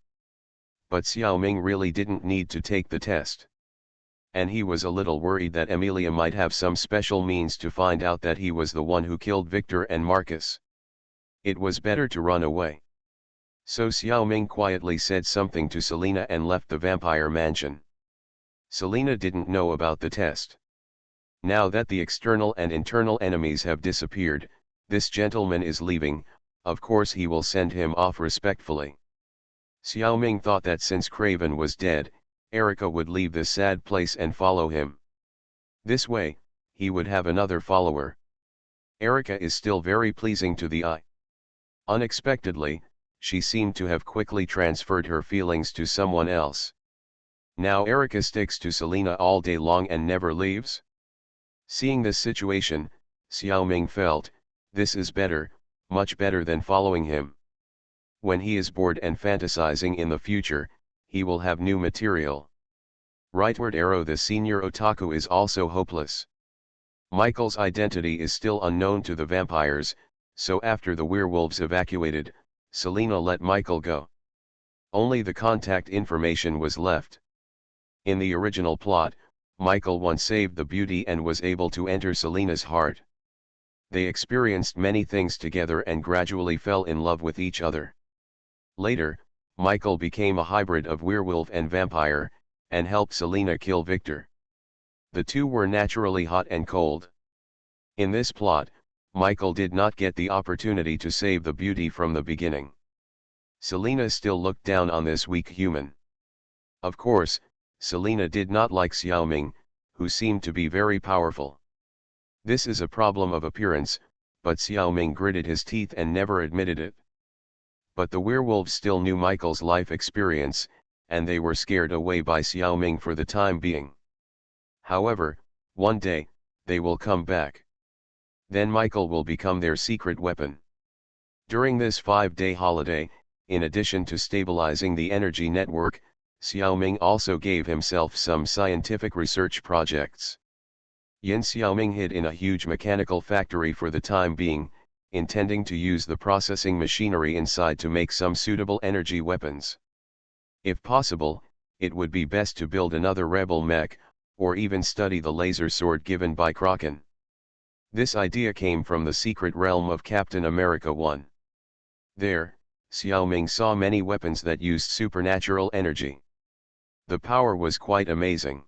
But Xiao Ming really didn't need to take the test. And he was a little worried that Amelia might have some special means to find out that he was the one who killed Victor and Marcus. It was better to run away. So Xiao Ming quietly said something to Selena and left the vampire mansion. Selena didn't know about the test. Now that the external and internal enemies have disappeared, this gentleman is leaving. Of course he will send him off respectfully. Xiao Ming thought that since Craven was dead, Erica would leave this sad place and follow him. This way, he would have another follower. Erica is still very pleasing to the eye. Unexpectedly, she seemed to have quickly transferred her feelings to someone else. Now Erica sticks to Selena all day long and never leaves? Seeing this situation, Xiao Ming felt, this is better, much better than following him. When he is bored and fantasizing in the future, he will have new material. Rightward arrow. The senior otaku is also hopeless. Michael's identity is still unknown to the vampires, so after the werewolves evacuated, Selena let Michael go. Only the contact information was left. In the original plot, Michael once saved the beauty and was able to enter Selena's heart. They experienced many things together and gradually fell in love with each other. Later, Michael became a hybrid of werewolf and vampire, and helped Selena kill Victor. The 2 were naturally hot and cold. In this plot, Michael did not get the opportunity to save the beauty from the beginning. Selena still looked down on this weak human. Of course, Selena did not like Xiao Ming, who seemed to be very powerful. This is a problem of appearance, but Xiao Ming gritted his teeth and never admitted it. But the werewolves still knew Michael's life experience, and they were scared away by Xiao Ming for the time being. However, one day, they will come back. Then Michael will become their secret weapon. During this 5-day holiday, in addition to stabilizing the energy network, Xiao Ming also gave himself some scientific research projects. Yin Xiaoming hid in a huge mechanical factory for the time being, intending to use the processing machinery inside to make some suitable energy weapons. If possible, it would be best to build another rebel mech, or even study the laser sword given by Kraken. This idea came from the secret realm of Captain America 1. There, Xiaoming saw many weapons that used supernatural energy. The power was quite amazing.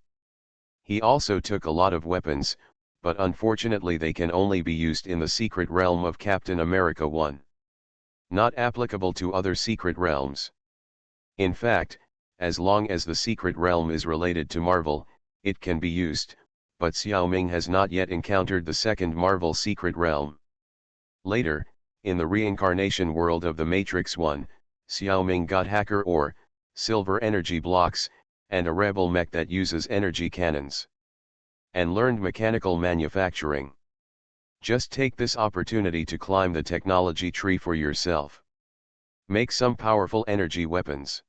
He also took a lot of weapons, but unfortunately they can only be used in the secret realm of Captain America 1. Not applicable to other secret realms. In fact, as long as the secret realm is related to Marvel, it can be used, but Xiaoming has not yet encountered the second Marvel secret realm. Later, in the reincarnation world of the Matrix 1, Xiaoming got hacker ore, silver energy blocks, and a rebel mech that uses energy cannons. And learned mechanical manufacturing. Just take this opportunity to climb the technology tree for yourself. Make some powerful energy weapons.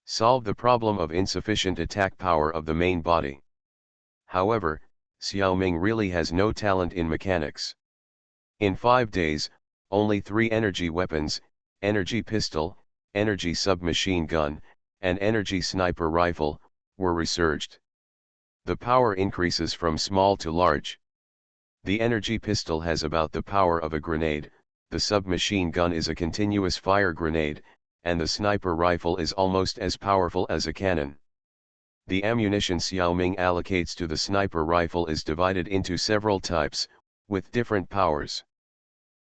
Solve the problem of insufficient attack power of the main body. However, Xiaoming really has no talent in mechanics. In 5 days, only 3 energy weapons, energy pistol, energy submachine gun, and energy sniper rifle, were researched. The power increases from small to large. The energy pistol has about the power of a grenade, the submachine gun is a continuous fire grenade, and the sniper rifle is almost as powerful as a cannon. The ammunition Xiaoming allocates to the sniper rifle is divided into several types, with different powers.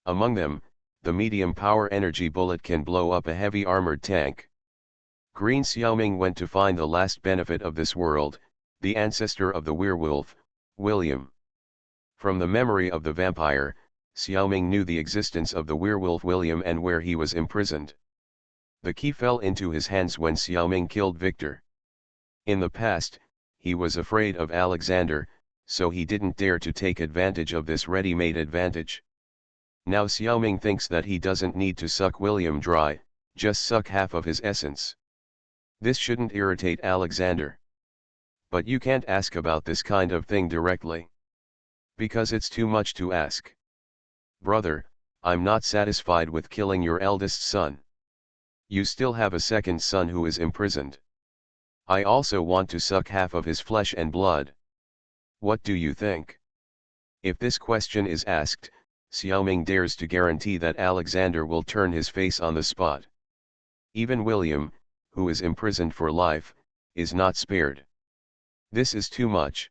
Among them, the medium power energy bullet can blow up a heavy armored tank. Green Xiaoming went to find the last benefit of this world, the ancestor of the werewolf, William. From the memory of the vampire, Xiaoming knew the existence of the werewolf William and where he was imprisoned. The key fell into his hands when Xiaoming killed Victor. In the past, he was afraid of Alexander, so he didn't dare to take advantage of this ready-made advantage. Now Xiaoming thinks that he doesn't need to suck William dry, just suck half of his essence. This shouldn't irritate Alexander. But you can't ask about this kind of thing directly. Because it's too much to ask. Brother, I'm not satisfied with killing your eldest son. You still have a second son who is imprisoned. I also want to suck half of his flesh and blood. What do you think? If this question is asked, Xiaoming dares to guarantee that Alexander will turn his face on the spot. Even William, who is imprisoned for life, is not spared. This is too much.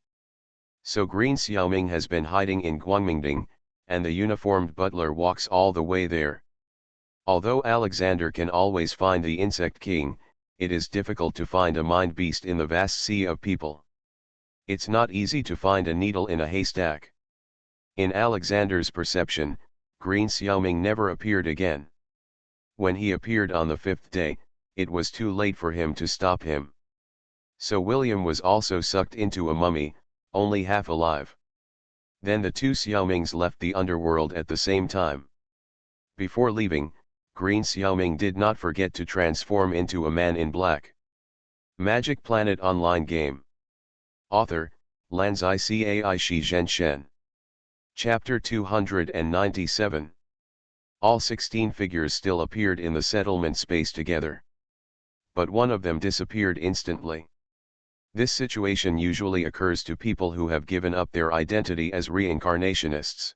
So Green Xiaoming has been hiding in Guangmingding, and the uniformed butler walks all the way there. Although Alexander can always find the insect king, it is difficult to find a mind beast in the vast sea of people. It's not easy to find a needle in a haystack. In Alexander's perception, Green Xiaoming never appeared again. When he appeared on the fifth day, it was too late for him to stop him. So William was also sucked into a mummy, only half alive. Then the two Xiaomings left the underworld at the same time. Before leaving, Green Xiaoming did not forget to transform into a man in black. Magic Planet Online Game. Author, Lanzai Cai Shi Zhen Shen. Chapter 297. All 16 figures still appeared in the settlement space together. But one of them disappeared instantly. This situation usually occurs to people who have given up their identity as reincarnationists.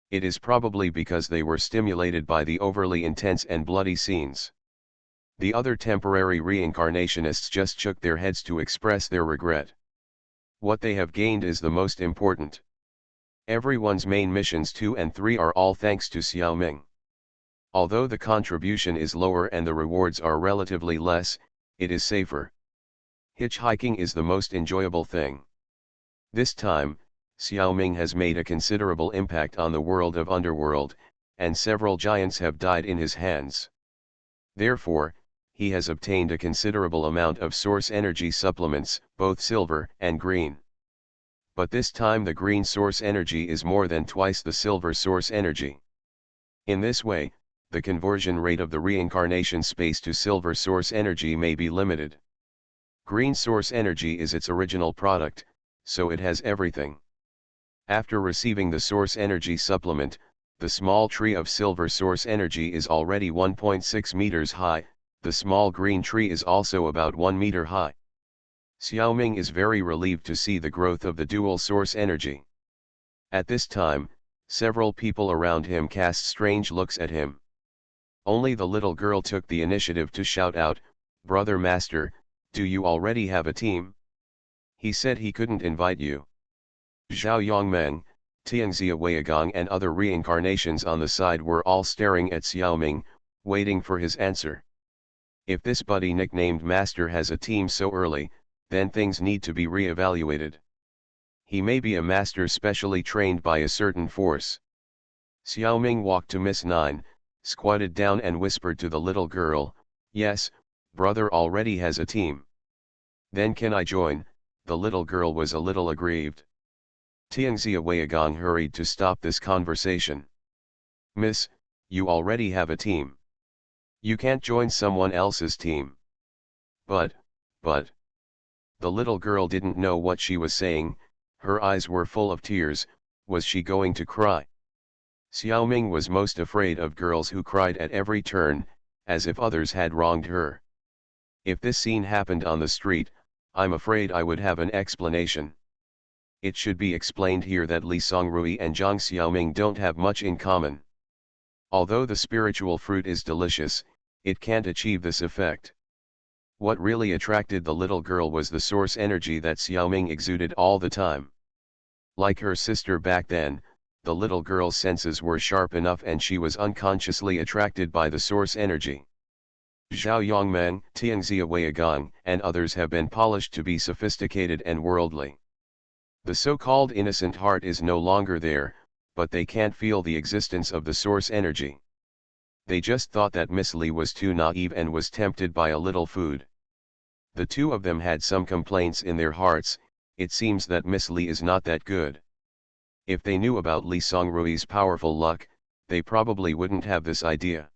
It is probably because they were stimulated by the overly intense and bloody scenes. The other temporary reincarnationists just shook their heads to express their regret. What they have gained is the most important. Everyone's main missions 2 and 3 are all thanks to Xiaoming. Although the contribution is lower and the rewards are relatively less, it is safer. Hitchhiking is the most enjoyable thing. This time, Xiaoming has made a considerable impact on the world of Underworld, and several giants have died in his hands. Therefore, he has obtained a considerable amount of source energy supplements, both silver and green. But this time the green source energy is more than twice the silver source energy. In this way, the conversion rate of the reincarnation space to silver source energy may be limited. Green source energy is its original product, so it has everything. After receiving the source energy supplement, the small tree of silver source energy is already 1.6 meters high, the small green tree is also about 1 meter high. Xiaoming is very relieved to see the growth of the dual source energy. At this time, several people around him cast strange looks at him. Only the little girl took the initiative to shout out, "Brother Master, do you already have a team? He said he couldn't invite you." Zhao Yongmeng, Tianxia Weigong and other reincarnations on the side were all staring at Xiaoming, waiting for his answer. If this buddy nicknamed Master has a team so early, then things need to be re-evaluated. He may be a master specially trained by a certain force. Xiaoming walked to Miss Nine, squatted down and whispered to the little girl, "Yes, brother already has a team." "Then can I join?" The little girl was a little aggrieved. Tianxia Weigong hurried to stop this conversation. "Miss, you already have a team. You can't join someone else's team." But. The little girl didn't know what she was saying, her eyes were full of tears. Was she going to cry? Xiaoming was most afraid of girls who cried at every turn, as if others had wronged her. If this scene happened on the street, I'm afraid I would have an explanation. It should be explained here that Li Songrui and Zhang Xiaoming don't have much in common. Although the spiritual fruit is delicious, it can't achieve this effect. What really attracted the little girl was the source energy that Xiaoming exuded all the time. Like her sister back then, the little girl's senses were sharp enough and she was unconsciously attracted by the source energy. Zhao Yongmen, Tianxia Weigang, and others have been polished to be sophisticated and worldly. The so-called innocent heart is no longer there, but they can't feel the existence of the source energy. They just thought that Miss Li was too naive and was tempted by a little food. The two of them had some complaints in their hearts. It seems that Miss Li is not that good. If they knew about Li Songrui's powerful luck, they probably wouldn't have this idea.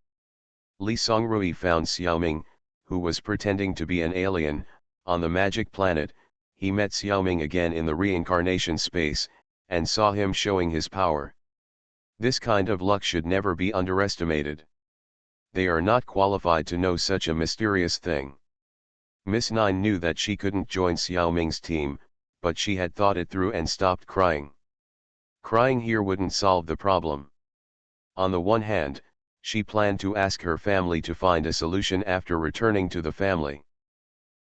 Li Songrui found Xiaoming, who was pretending to be an alien, on the magic planet. He met Xiaoming again in the reincarnation space, and saw him showing his power. This kind of luck should never be underestimated. They are not qualified to know such a mysterious thing. Miss Nine knew that she couldn't join Xiaoming's team, but she had thought it through and stopped crying. Crying here wouldn't solve the problem. On the one hand, she planned to ask her family to find a solution after returning to the family.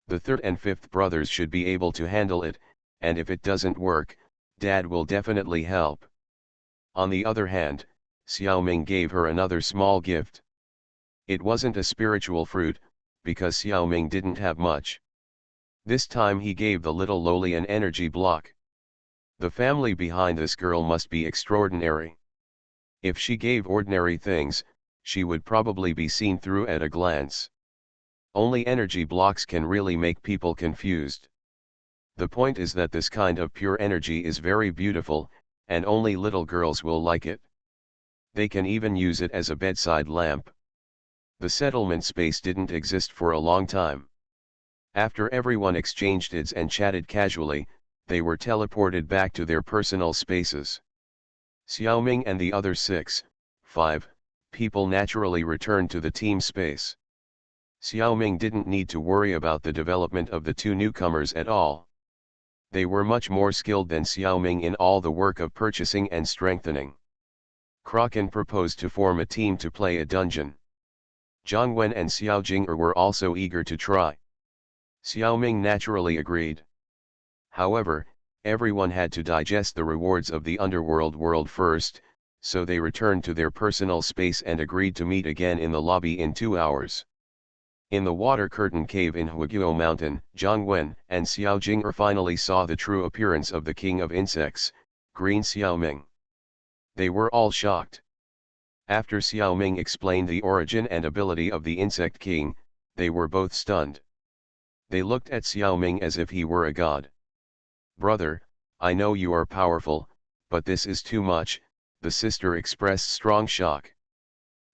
The third and fifth brothers should be able to handle it, and if it doesn't work, Dad will definitely help. On the other hand, Xiaoming gave her another small gift. It wasn't a spiritual fruit, because Xiaoming didn't have much. This time he gave the little lowly an energy block. The family behind this girl must be extraordinary. If she gave ordinary things, she would probably be seen through at a glance. Only energy blocks can really make people confused. The point is that this kind of pure energy is very beautiful, and only little girls will like it. They can even use it as a bedside lamp. The settlement space didn't exist for a long time. After everyone exchanged IDs and chatted casually, they were teleported back to their personal spaces. Xiaoming and the other 5 people naturally returned to the team space. Xiaoming didn't need to worry about the development of the two newcomers at all. They were much more skilled than Xiaoming in all the work of purchasing and strengthening. Kraken proposed to form a team to play a dungeon. Zhang Wen and Xiao Jing'er were also eager to try. Xiaoming naturally agreed. However, everyone had to digest the rewards of the underworld world first, so they returned to their personal space and agreed to meet again in the lobby in 2 hours. In the water curtain cave in Huiguo Mountain, Zhang Wen and Xiao Jing'er finally saw the true appearance of the king of insects, Green Xiaoming. They were all shocked. After Xiaoming explained the origin and ability of the insect king, they were both stunned. They looked at Xiaoming as if he were a god. "Brother, I know you are powerful, but this is too much," the sister expressed strong shock.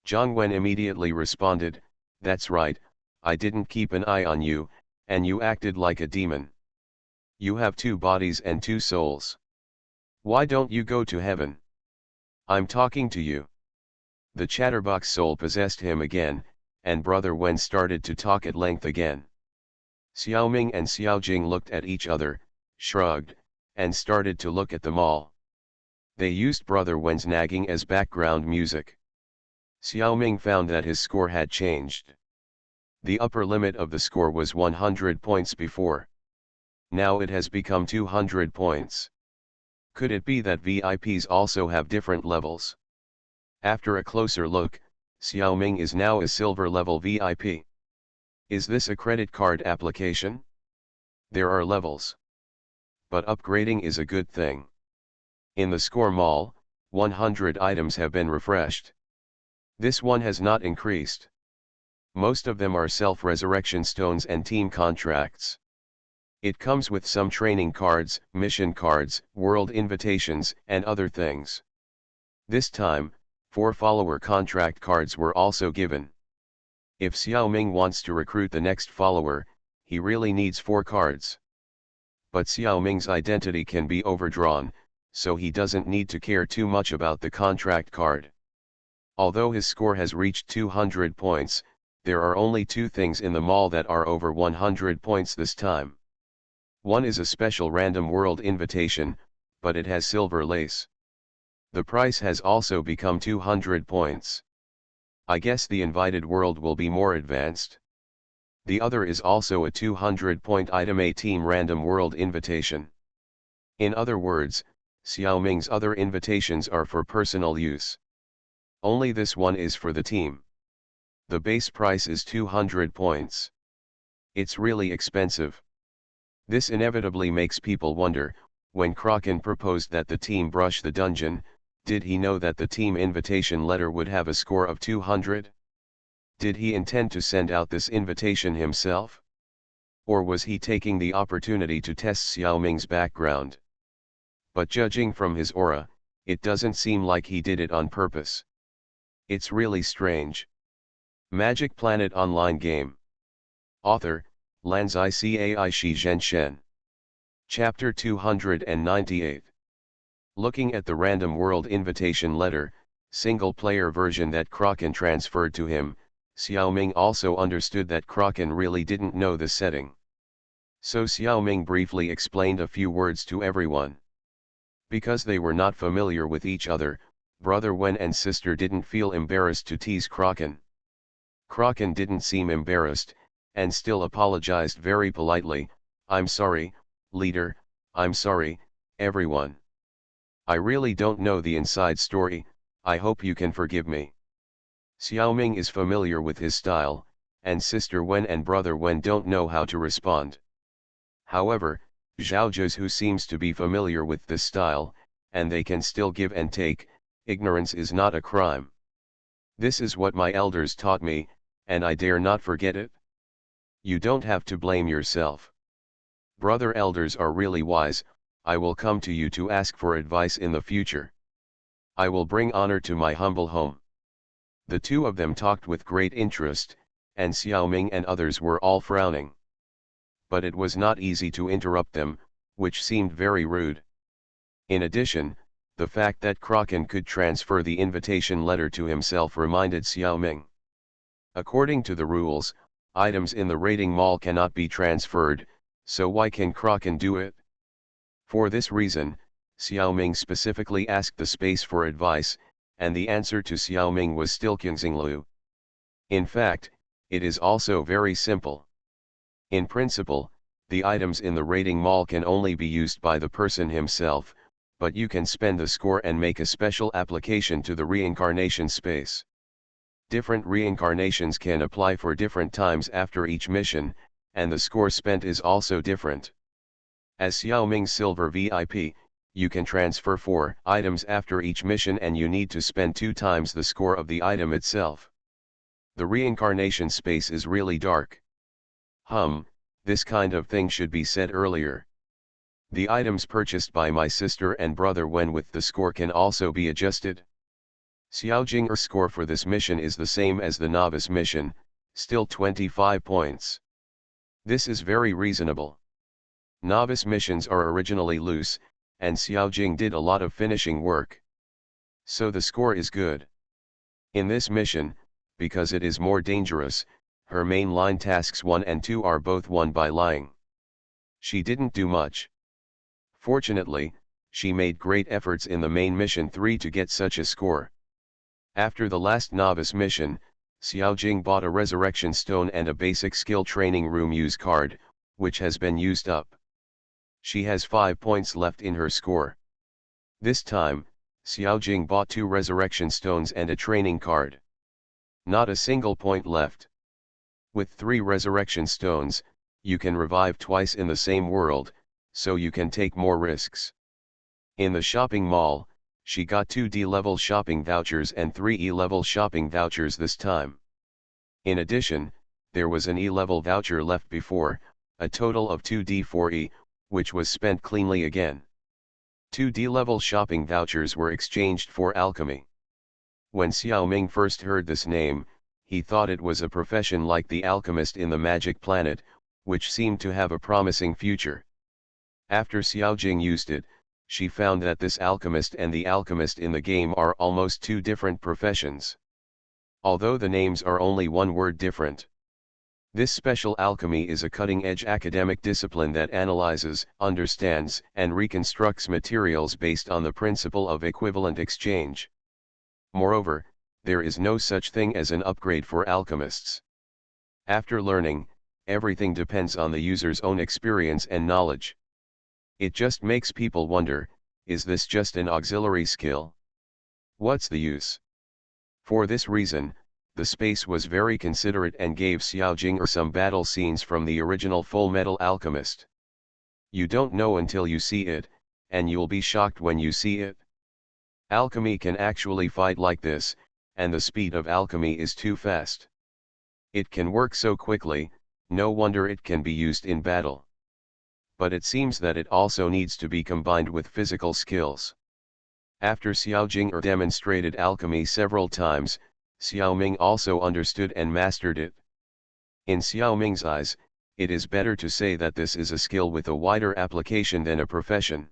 Zhang Wen immediately responded, "That's right, I didn't keep an eye on you, and you acted like a demon. You have 2 bodies and 2 souls. Why don't you go to heaven? I'm talking to you." The chatterbox soul possessed him again, and Brother Wen started to talk at length again. Xiaoming and Xiao Jing looked at each other, shrugged, and started to look at them all. They used Brother Wen's nagging as background music. Xiaoming found that his score had changed. The upper limit of the score was 100 points before. Now it has become 200 points. Could it be that VIPs also have different levels? After a closer look, Xiaoming is now a silver level VIP. Is this a credit card application? There are levels. But upgrading is a good thing. In the score mall, 100 items have been refreshed. This one has not increased. Most of them are self-resurrection stones and team contracts. It comes with some training cards, mission cards, world invitations, and other things. This time, 4 follower contract cards were also given. If Xiaoming wants to recruit the next follower, he really needs 4 cards. But Xiaoming's identity can be overdrawn, so he doesn't need to care too much about the contract card. Although his score has reached 200 points, There are only two things in the mall that are over 100 points this time. One is a special random world invitation, but it has silver lace. The price has also become 200 points. I guess the invited world will be more advanced. The other is also a 200-point item, a team random world invitation. In other words, Xiaoming's other invitations are for personal use. Only this one is for the team. The base price is 200 points. It's really expensive. This inevitably makes people wonder, when Kraken proposed that the team brush the dungeon, did he know that the team invitation letter would have a score of 200? Did he intend to send out this invitation himself? Or was he taking the opportunity to test Xiaoming's background? But judging from his aura, it doesn't seem like he did it on purpose. It's really strange. Magic Planet Online Game. Author, Lanzai Cai Shi Zhen Shen. Chapter 298. Looking at the random world invitation letter, single-player version that Kraken transferred to him, Xiaoming also understood that Kraken really didn't know the setting. So Xiaoming briefly explained a few words to everyone. Because they were not familiar with each other, Brother Wen and sister didn't feel embarrassed to tease Kraken. Kraken didn't seem embarrassed, and still apologized very politely. "I'm sorry, leader, I'm sorry, everyone. I really don't know the inside story, I hope you can forgive me." Xiaoming is familiar with his style, and sister Wen and brother Wen don't know how to respond. However, Zhao Zhu seems to be familiar with this style, and they can still give and take. Ignorance is not a crime. This is what my elders taught me, and I dare not forget it. You don't have to blame yourself. Brother elders are really wise. I will come to you to ask for advice in the future. I will bring honor to my humble home. The two of them talked with great interest, and Xiaoming and others were all frowning. But it was not easy to interrupt them, which seemed very rude. In addition, the fact that Kraken could transfer the invitation letter to himself reminded Xiaoming. According to the rules, items in the raiding mall cannot be transferred, so why can Kraken do it? For this reason, Xiaoming specifically asked the space for advice, and the answer to Xiaoming was still Qingxinglu. In fact, it is also very simple. In principle, the items in the raiding mall can only be used by the person himself, but you can spend the score and make a special application to the reincarnation space. Different reincarnations can apply for different times after each mission, and the score spent is also different. As Xiaoming Silver VIP, you can transfer 4 items after each mission and you need to spend 2 times the score of the item itself. The reincarnation space is really dark. This kind of thing should be said earlier. The items purchased by my sister and brother Wen with the score can also be adjusted. Xiaojing's score for this mission is the same as the novice mission, still 25 points. This is very reasonable. Novice missions are originally loose, and Xiaojing did a lot of finishing work. So the score is good. In this mission, because it is more dangerous, her main line tasks 1 and 2 are both won by lying. She didn't do much. Fortunately, she made great efforts in the main mission 3 to get such a score. After the last novice mission, Xiaojing bought a resurrection stone and a basic skill training room use card, which has been used up. She has 5 points left in her score. This time, Xiaojing bought 2 resurrection stones and a training card. Not a single point left. With 3 resurrection stones, you can revive twice in the same world, so you can take more risks. In the shopping mall, she got 2 D-level shopping vouchers and 3 E-level shopping vouchers this time. In addition, there was an E-level voucher left before, a total of 2 D4E, which was spent cleanly again. 2 D-level shopping vouchers were exchanged for alchemy. When Xiaoming first heard this name, he thought it was a profession like the alchemist in the Magic Planet, which seemed to have a promising future. After Xiaojing used it, she found that this alchemist and the alchemist in the game are almost 2 different professions. although the names are only one word different. This special alchemy is a cutting-edge academic discipline that analyzes, understands, and reconstructs materials based on the principle of equivalent exchange. Moreover, there is no such thing as an upgrade for alchemists. After learning, everything depends on the user's own experience and knowledge. It just makes people wonder, is this just an auxiliary skill? What's the use? For this reason, the space was very considerate and gave Xiao Jing some battle scenes from the original Full Metal Alchemist. You don't know until you see it, and you'll be shocked when you see it. Alchemy can actually fight like this, and the speed of alchemy is too fast. It can work so quickly, no wonder it can be used in battle. But it seems that it also needs to be combined with physical skills. After Xiao Jing demonstrated alchemy several times, Xiao Ming also understood and mastered it. In Xiao Ming's eyes, it is better to say that this is a skill with a wider application than a profession.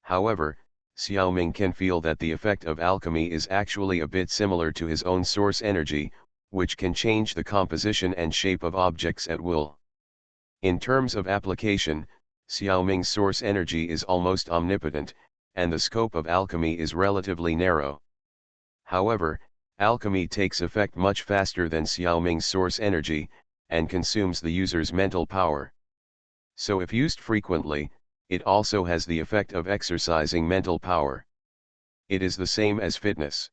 However, Xiao Ming can feel that the effect of alchemy is actually a bit similar to his own source energy, which can change the composition and shape of objects at will. In terms of application, Xiao Ming's source energy is almost omnipotent, and the scope of alchemy is relatively narrow. However, alchemy takes effect much faster than Xiao Ming's source energy, and consumes the user's mental power. So if used frequently, it also has the effect of exercising mental power. It is the same as fitness.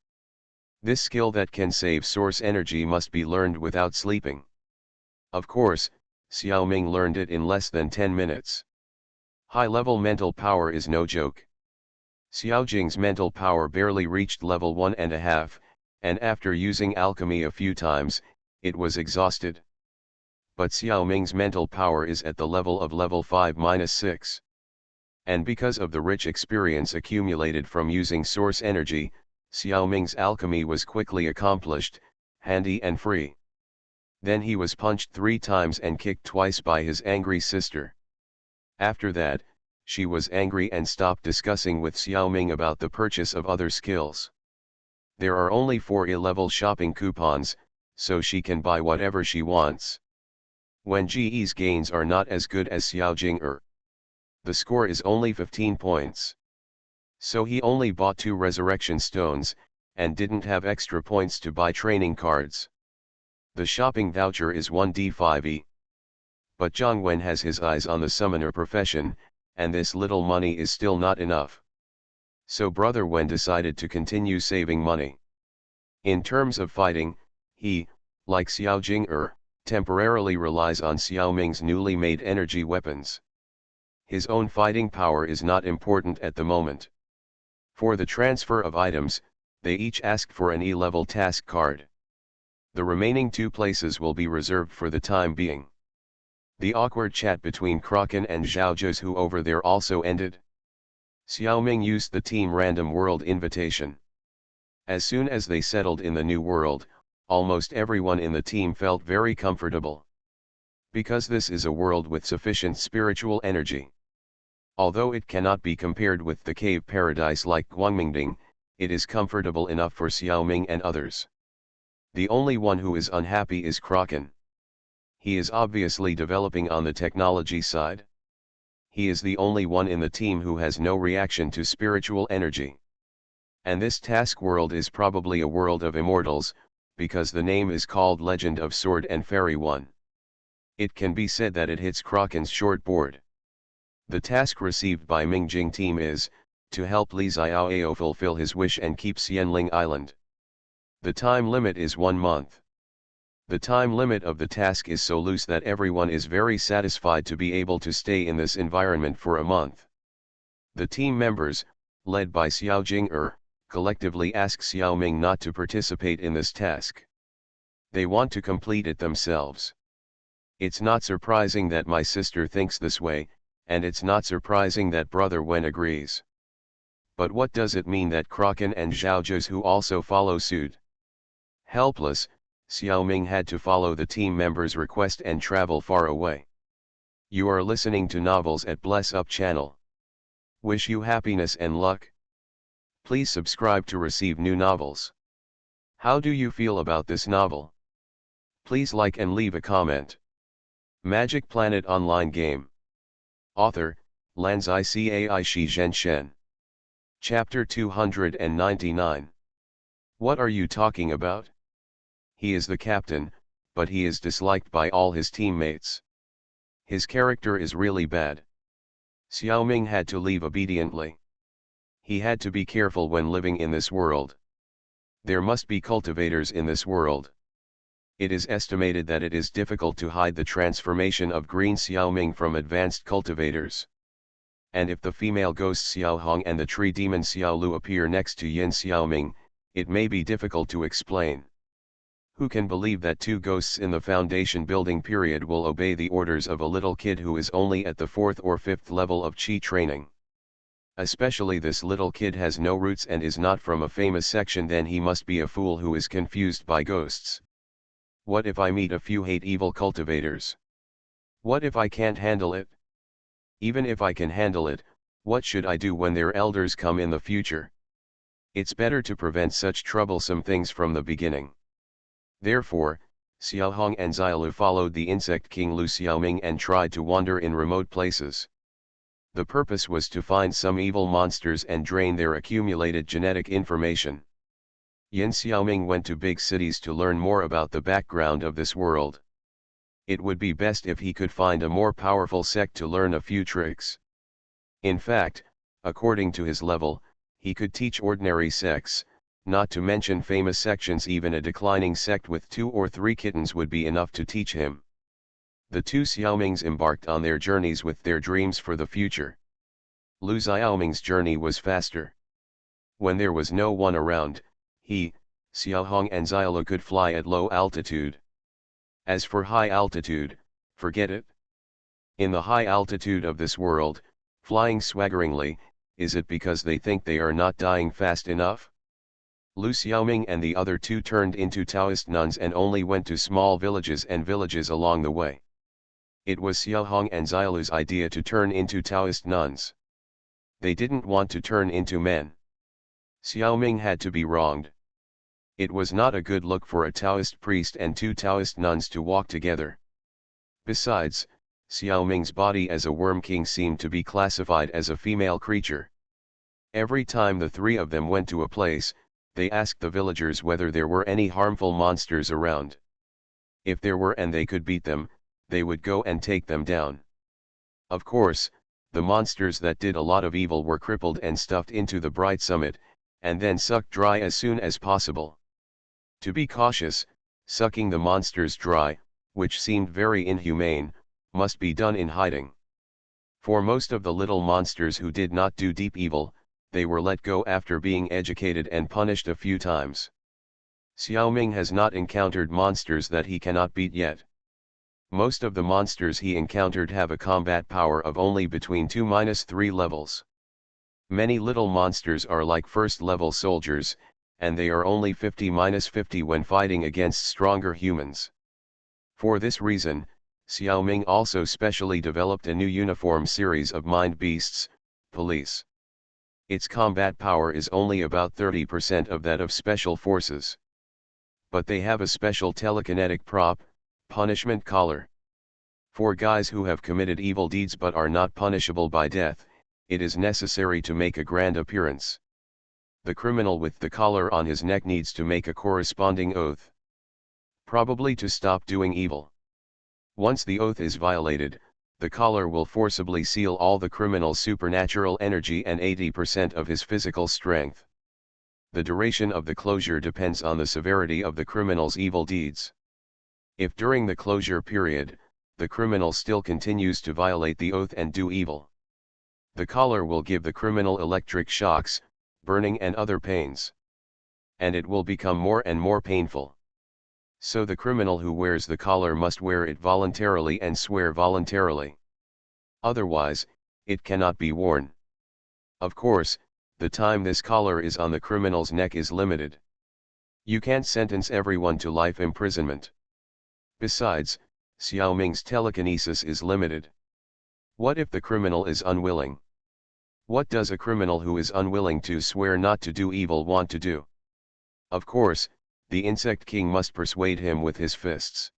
This skill that can save source energy must be learned without sleeping. Of course, Xiao Ming learned it in less than 10 minutes. High-level mental power is no joke. Xiao Jing's mental power barely reached level 1.5, and after using alchemy a few times, it was exhausted. But Xiao Ming's mental power is at the level of level 5-6. And because of the rich experience accumulated from using source energy, Xiao Ming's alchemy was quickly accomplished, handy and free. Then he was punched 3 times and kicked twice by his angry sister. After that, she was angry and stopped discussing with Xiao Ming about the purchase of other skills. There are only 4 A-level shopping coupons, so she can buy whatever she wants. When GE's gains are not as good as Xiao Jing the score is only 15 points. So he only bought 2 resurrection stones, and didn't have extra points to buy training cards. The shopping voucher is 1d5e. But Zhang Wen has his eyes on the summoner profession, and this little money is still not enough. So Brother Wen decided to continue saving money. In terms of fighting, he, like Xiao Jing temporarily relies on Xiao Ming's newly made energy weapons. His own fighting power is not important at the moment. For the transfer of items, they each ask for an E-level task card. The remaining 2 places will be reserved for the time being. The awkward chat between Kraken and Zhao Zhuzhu over there also ended. Xiao Ming used the team random world invitation. As soon as they settled in the new world, almost everyone in the team felt very comfortable. Because this is a world with sufficient spiritual energy. Although it cannot be compared with the cave paradise like Guangmingding, it is comfortable enough for Xiao Ming and others. The only one who is unhappy is Kraken. He is obviously developing on the technology side. He is the only one in the team who has no reaction to spiritual energy. And this task world is probably a world of immortals, because the name is called Legend of Sword and Fairy 1. It can be said that it hits Kraken's shortboard. The task received by Mingjing team is, to help Li Xiaoao fulfill his wish and keep Xianling Island. The time limit is 1 month. The time limit of the task is so loose that everyone is very satisfied to be able to stay in this environment for a month. The team members, led by Xiao Jing collectively ask Xiao Ming not to participate in this task. They want to complete it themselves. It's not surprising that my sister thinks this way, and it's not surprising that Brother Wen agrees. But what does it mean that Kraken and Zhao Zhuzhu also follow suit? Helpless, Xiao Ming had to follow the team members' request and travel far away. You are listening to Novels at Bless Up channel. Wish you happiness and luck. Please subscribe to receive new novels. How do you feel about this novel? Please like and leave a comment. Magic Planet Online Game. Author, Lanzai Cai Shi Zhen Shen. Chapter 299. What are you talking about? He is the captain, but he is disliked by all his teammates. His character is really bad. Xiaoming had to leave obediently. He had to be careful when living in this world. There must be cultivators in this world. It is estimated that it is difficult to hide the transformation of green Xiaoming from advanced cultivators. And if the female ghost Xiao Hong and the tree demon Xiao Lu appear next to Yin Xiaoming, it may be difficult to explain. Who can believe that two ghosts in the foundation building period will obey the orders of a little kid who is only at the 4th or 5th level of Qi training? Especially this little kid has no roots and is not from a famous section, then he must be a fool who is confused by ghosts. What if I meet a few hate evil cultivators? What if I can't handle it? Even if I can handle it, what should I do when their elders come in the future? It's better to prevent such troublesome things from the beginning. Therefore, Xiao Hong and Xiaolu followed the insect king Lu Xiaoming and tried to wander in remote places. The purpose was to find some evil monsters and drain their accumulated genetic information. Yin Xiaoming went to big cities to learn more about the background of this world. It would be best if he could find a more powerful sect to learn a few tricks. In fact, according to his level, he could teach ordinary sects, not to mention famous sections. Even a declining sect with 2 or 3 kittens would be enough to teach him. The two Xiaomings embarked on their journeys with their dreams for the future. Lu Xiaoming's journey was faster. When there was no one around, he, Xiao Hong and Xiaolu could fly at low altitude. As for high altitude, forget it. In the high altitude of this world, flying swaggeringly, is it because they think they are not dying fast enough? Lu Xiaoming and the other two turned into Taoist nuns and only went to small villages and villages along the way. It was Xiao Hong and Xiaolu's idea to turn into Taoist nuns. They didn't want to turn into men. Xiaoming had to be wronged. It was not a good look for a Taoist priest and 2 Taoist nuns to walk together. Besides, Xiaoming's body as a worm king seemed to be classified as a female creature. Every time the 3 of them went to a place, they asked the villagers whether there were any harmful monsters around. If there were and they could beat them, they would go and take them down. Of course, the monsters that did a lot of evil were crippled and stuffed into the bright summit, and then sucked dry as soon as possible. To be cautious, sucking the monsters dry, which seemed very inhumane, must be done in hiding. For most of the little monsters who did not do deep evil, they were let go after being educated and punished a few times. Xiaoming has not encountered monsters that he cannot beat yet. Most of the monsters he encountered have a combat power of only between 2–3 levels. Many little monsters are like first-level soldiers, and they are only 50–50 when fighting against stronger humans. For this reason, Xiaoming also specially developed a new uniform series of mind beasts, police. Its combat power is only about 30% of that of special forces. But they have a special telekinetic prop, punishment collar. For guys who have committed evil deeds but are not punishable by death, it is necessary to make a grand appearance. The criminal with the collar on his neck needs to make a corresponding oath. Probably to stop doing evil. Once the oath is violated, the collar will forcibly seal all the criminal's supernatural energy and 80% of his physical strength. The duration of the closure depends on the severity of the criminal's evil deeds. If during the closure period, the criminal still continues to violate the oath and do evil, the collar will give the criminal electric shocks, burning and other pains. And it will become more and more painful. So the criminal who wears the collar must wear it voluntarily and swear voluntarily. Otherwise, it cannot be worn. Of course, the time this collar is on the criminal's neck is limited. You can't sentence everyone to life imprisonment. Besides, Xiaoming's telekinesis is limited. What if the criminal is unwilling? What does a criminal who is unwilling to swear not to do evil want to do? Of course, the insect king must persuade him with his fists.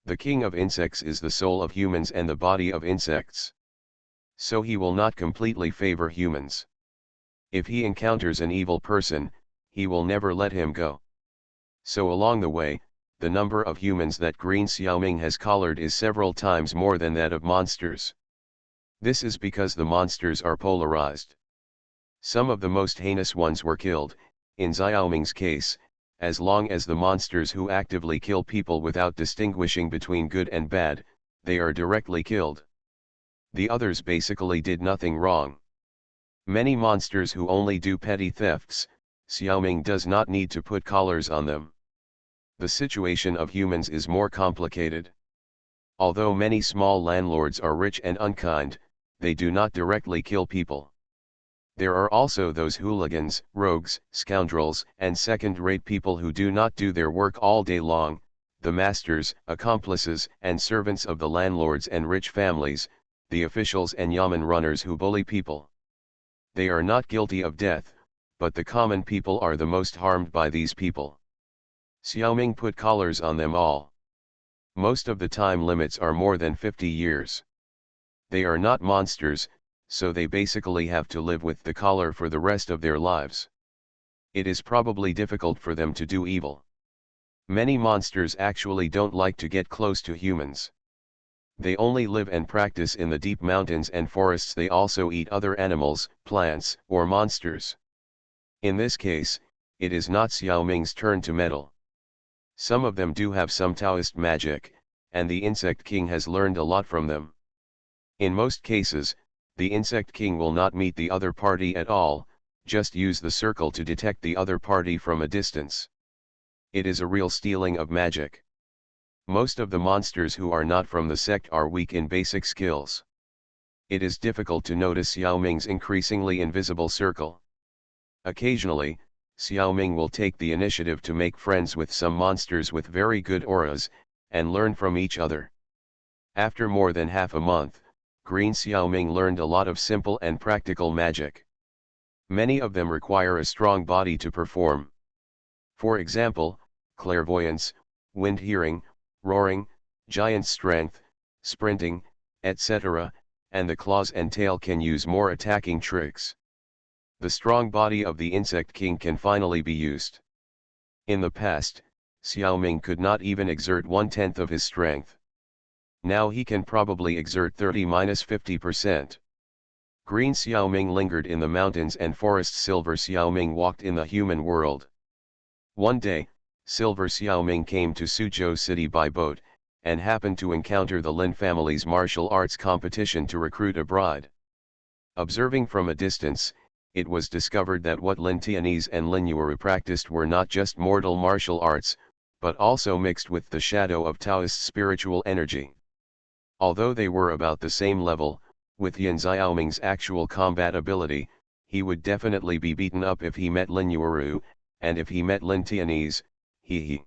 The king of insects is the soul of humans and the body of insects. So he will not completely favor humans. If he encounters an evil person, he will never let him go. So along the way, the number of humans that Green Xiaoming has collared is several times more than that of monsters. This is because the monsters are polarized. Some of the most heinous ones were killed, in Xiaoming's case, as long as the monsters who actively kill people without distinguishing between good and bad, they are directly killed. The others basically did nothing wrong. Many monsters who only do petty thefts, Xiaoming does not need to put collars on them. The situation of humans is more complicated. Although many small landlords are rich and unkind, they do not directly kill people. There are also those hooligans, rogues, scoundrels, and second-rate people who do not do their work all day long, the masters, accomplices, and servants of the landlords and rich families, the officials and yamen runners who bully people. They are not guilty of death, but the common people are the most harmed by these people. Xiaoming put collars on them all. Most of the time limits are more than 50 years. They are not monsters, so they basically have to live with the collar for the rest of their lives. It is probably difficult for them to do evil. Many monsters actually don't like to get close to humans. They only live and practice in the deep mountains and forests. They also eat other animals, plants, or monsters. In this case, it is not Xiaoming's turn to meddle. Some of them do have some Taoist magic, and the Insect King has learned a lot from them. In most cases, the Insect King will not meet the other party at all, just use the circle to detect the other party from a distance. It is a real stealing of magic. Most of the monsters who are not from the sect are weak in basic skills. It is difficult to notice Xiaoming's increasingly invisible circle. Occasionally, Xiaoming will take the initiative to make friends with some monsters with very good auras, and learn from each other. After more than half a month, Green Xiaoming learned a lot of simple and practical magic. Many of them require a strong body to perform. For example, clairvoyance, wind hearing, roaring, giant strength, sprinting, etc., and the claws and tail can use more attacking tricks. The strong body of the Insect King can finally be used. In the past, Xiaoming could not even exert 1/10 of his strength. Now he can probably exert 30–50%. Green Xiaoming lingered in the mountains and forests. Silver Xiaoming walked in the human world. One day, Silver Xiaoming came to Suzhou City by boat, and happened to encounter the Lin family's martial arts competition to recruit a bride. Observing from a distance, it was discovered that what Lin Tianese and Lin Yuuru practiced were not just mortal martial arts, but also mixed with the shadow of Taoist spiritual energy. Although they were about the same level, with Yan Xiaoming's actual combat ability, he would definitely be beaten up if he met Lin Yuuru, and if he met Lin Tianese, he.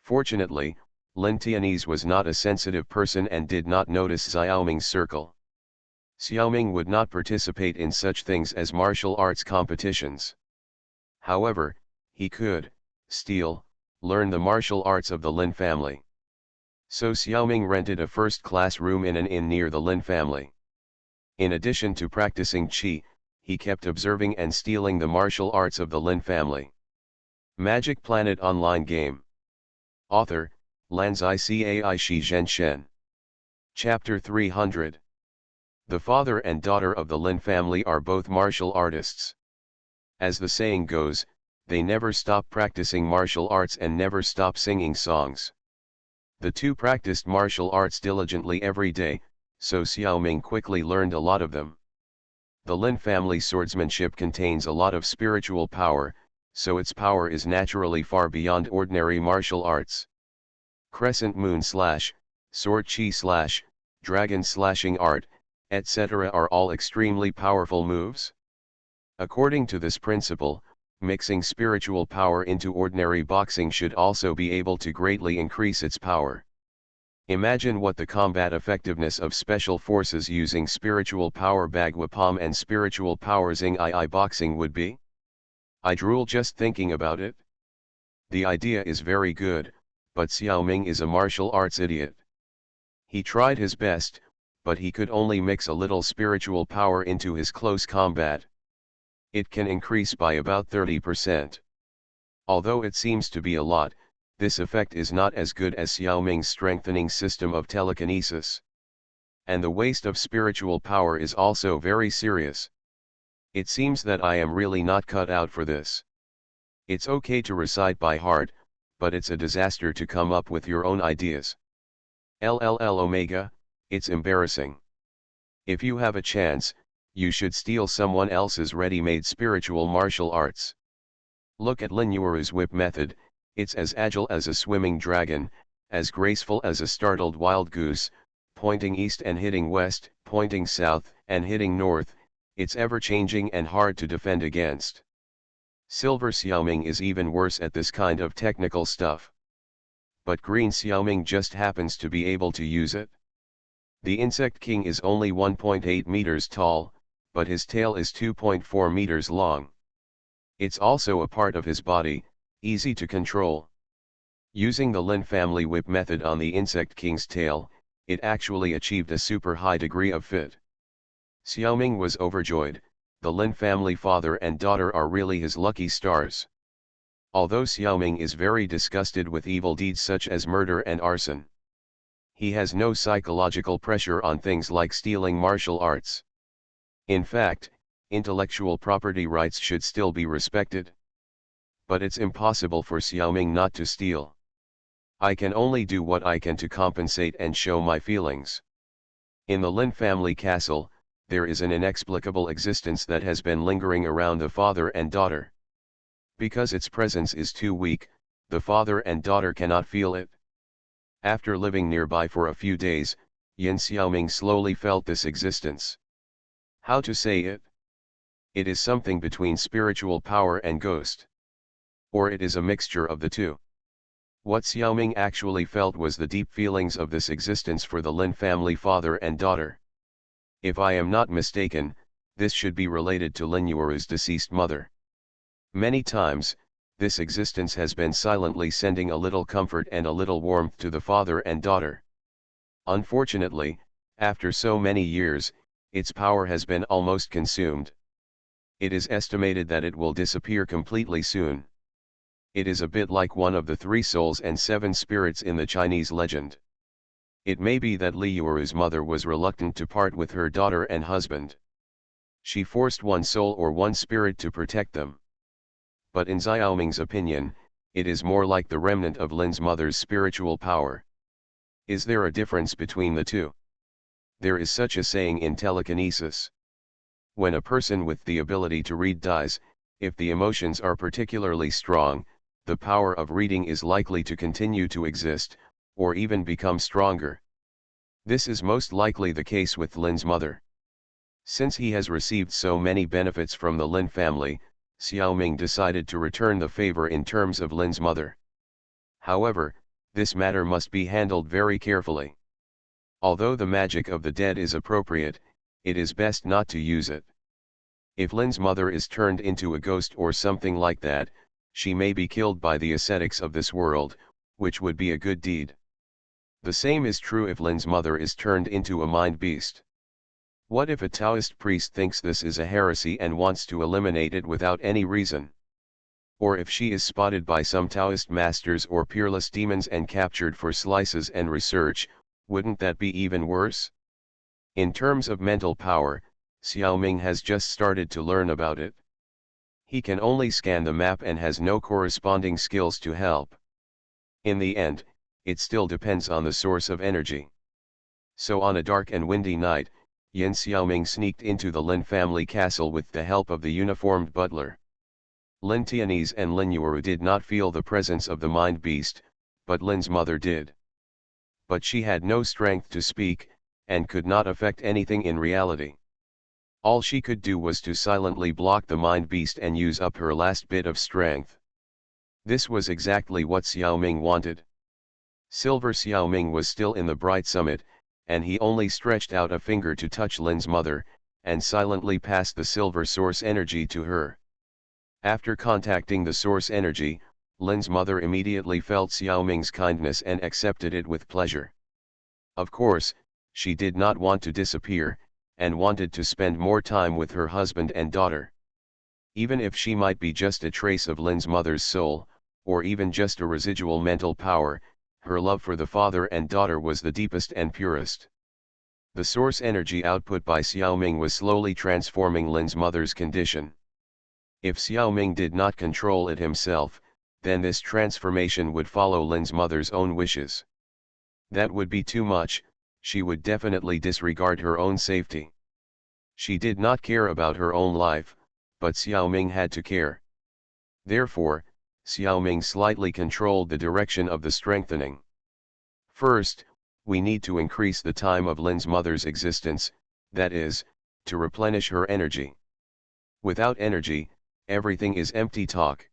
Fortunately, Lin Tianese was not a sensitive person and did not notice Xiaoming's circle. Xiaoming would not participate in such things as martial arts competitions. However, he could, still, learn the martial arts of the Lin family. So Xiaoming rented a first-class room in an inn near the Lin family. In addition to practicing qi, he kept observing and stealing the martial arts of the Lin family. Magic Planet Online Game. Author, Lanzai Cai Shi Zhen Shen. Chapter 300. The father and daughter of the Lin family are both martial artists. As the saying goes, they never stop practicing martial arts and never stop singing songs. The two practiced martial arts diligently every day, so Xiaoming quickly learned a lot of them. The Lin family swordsmanship contains a lot of spiritual power, so its power is naturally far beyond ordinary martial arts. Crescent moon slash, sword chi slash, dragon slashing art, etc. are all extremely powerful moves. According to this principle, mixing spiritual power into ordinary boxing should also be able to greatly increase its power. Imagine what the combat effectiveness of special forces using spiritual power Bagwapam and spiritual power Xing II boxing would be. I drool just thinking about it. The idea is very good, but Xiaoming is a martial arts idiot. He tried his best, but he could only mix a little spiritual power into his close combat. It can increase by about 30%. Although it seems to be a lot, this effect is not as good as Xiaoming's strengthening system of telekinesis. And the waste of spiritual power is also very serious. It seems that I am really not cut out for this. It's okay to recite by heart, but it's a disaster to come up with your own ideas. LLL Omega, it's embarrassing. If you have a chance, you should steal someone else's ready-made spiritual martial arts. Look at Lin Yueru's whip method. It's as agile as a swimming dragon, as graceful as a startled wild goose, pointing east and hitting west, pointing south and hitting north. It's ever-changing and hard to defend against. Silver Xiaoming is even worse at this kind of technical stuff. But Green Xiaoming just happens to be able to use it. The Insect King is only 1.8 meters tall, but his tail is 2.4 meters long. It's also a part of his body, easy to control. Using the Lin family whip method on the Insect King's tail, it actually achieved a super high degree of fit. Xiaoming was overjoyed. The Lin family father and daughter are really his lucky stars. Although Xiaoming is very disgusted with evil deeds such as murder and arson, he has no psychological pressure on things like stealing martial arts. In fact, intellectual property rights should still be respected. But it's impossible for Xiaoming not to steal. I can only do what I can to compensate and show my feelings. In the Lin family castle, there is an inexplicable existence that has been lingering around the father and daughter. Because its presence is too weak, the father and daughter cannot feel it. After living nearby for a few days, Yin Xiaoming slowly felt this existence. How to say it? It is something between spiritual power and ghost. Or it is a mixture of the two. What Xiaoming actually felt was the deep feelings of this existence for the Lin family father and daughter. If I am not mistaken, this should be related to Lin Yueru's deceased mother. Many times, this existence has been silently sending a little comfort and a little warmth to the father and daughter. Unfortunately, after so many years, its power has been almost consumed. It is estimated that it will disappear completely soon. It is a bit like one of the 3 souls and 7 spirits in the Chinese legend. It may be that Li Yueru's mother was reluctant to part with her daughter and husband. She forced one soul or one spirit to protect them. But in Xiaoming's opinion, it is more like the remnant of Lin's mother's spiritual power. Is there a difference between the two? There is such a saying in telekinesis. When a person with the ability to read dies, if the emotions are particularly strong, the power of reading is likely to continue to exist, or even become stronger. This is most likely the case with Lin's mother. Since he has received so many benefits from the Lin family, Xiaoming decided to return the favor in terms of Lin's mother. However, this matter must be handled very carefully. Although the magic of the dead is appropriate, it is best not to use it. If Lin's mother is turned into a ghost or something like that, she may be killed by the ascetics of this world, which would be a good deed. The same is true if Lin's mother is turned into a mind beast. What if a Taoist priest thinks this is a heresy and wants to eliminate it without any reason? Or if she is spotted by some Taoist masters or peerless demons and captured for slices and research, wouldn't that be even worse? In terms of mental power, Xiaoming has just started to learn about it. He can only scan the map and has no corresponding skills to help. In the end, it still depends on the source of energy. So on a dark and windy night, Yin Xiaoming sneaked into the Lin family castle with the help of the uniformed butler. Lin Tianese and Lin Yueru did not feel the presence of the mind beast, but Lin's mother did. But she had no strength to speak, and could not affect anything in reality. All she could do was to silently block the mind beast and use up her last bit of strength. This was exactly what Xiaoming wanted. Silver Xiaoming was still in the bright summit, and he only stretched out a finger to touch Lin's mother, and silently passed the silver source energy to her. After contacting the source energy, Lin's mother immediately felt Xiaoming's kindness and accepted it with pleasure. Of course, she did not want to disappear, and wanted to spend more time with her husband and daughter. Even if she might be just a trace of Lin's mother's soul, or even just a residual mental power, her love for the father and daughter was the deepest and purest. The source energy output by Xiaoming was slowly transforming Lin's mother's condition. If Xiaoming did not control it himself, then this transformation would follow Lin's mother's own wishes. That would be too much, she would definitely disregard her own safety. She did not care about her own life, but Xiaoming had to care. Therefore, Xiaoming slightly controlled the direction of the strengthening. First, we need to increase the time of Lin's mother's existence, that is, to replenish her energy. Without energy, everything is empty talk.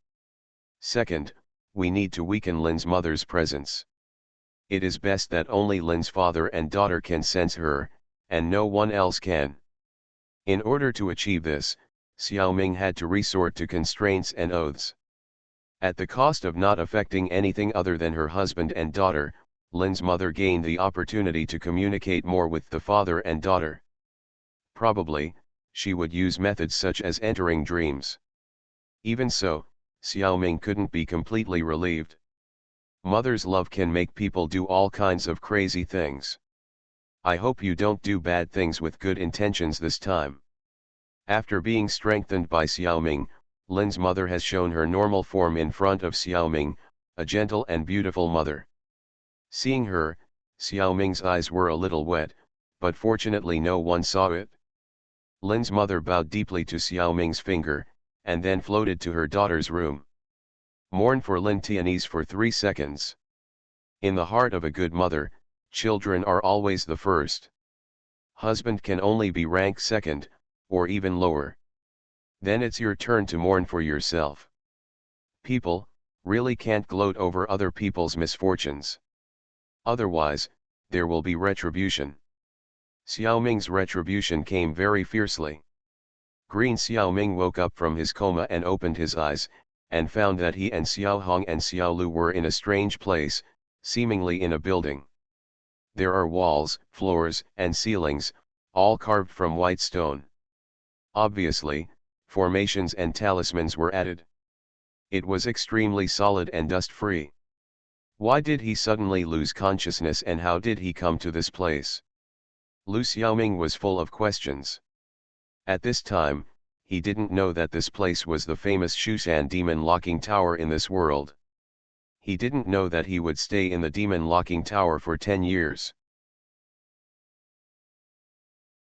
Second, we need to weaken Lin's mother's presence. It is best that only Lin's father and daughter can sense her, and no one else can. In order to achieve this, Xiaoming had to resort to constraints and oaths. At the cost of not affecting anything other than her husband and daughter, Lin's mother gained the opportunity to communicate more with the father and daughter. Probably, she would use methods such as entering dreams. Even so, Xiaoming couldn't be completely relieved. Mother's love can make people do all kinds of crazy things. I hope you don't do bad things with good intentions this time. After being strengthened by Xiaoming, Lin's mother has shown her normal form in front of Xiaoming, a gentle and beautiful mother. Seeing her, Xiaoming's eyes were a little wet, but fortunately no one saw it. Lin's mother bowed deeply to Xiaoming's finger, and then floated to her daughter's room. Mourn for Lin Tianese for 3 seconds. In the heart of a good mother, children are always the first. Husband can only be ranked second, or even lower. Then it's your turn to mourn for yourself. People really can't gloat over other people's misfortunes. Otherwise, there will be retribution. Xiaoming's retribution came very fiercely. Green Xiaoming woke up from his coma and opened his eyes, and found that he and Xiao Hong and Xiao Lu were in a strange place, seemingly in a building. There are walls, floors, and ceilings, all carved from white stone. Obviously, formations and talismans were added. It was extremely solid and dust-free. Why did he suddenly lose consciousness, and how did he come to this place? Lu Xiaoming was full of questions. At this time, he didn't know that this place was the famous Shushan demon locking tower in this world. He didn't know that he would stay in the demon locking tower for 10 years.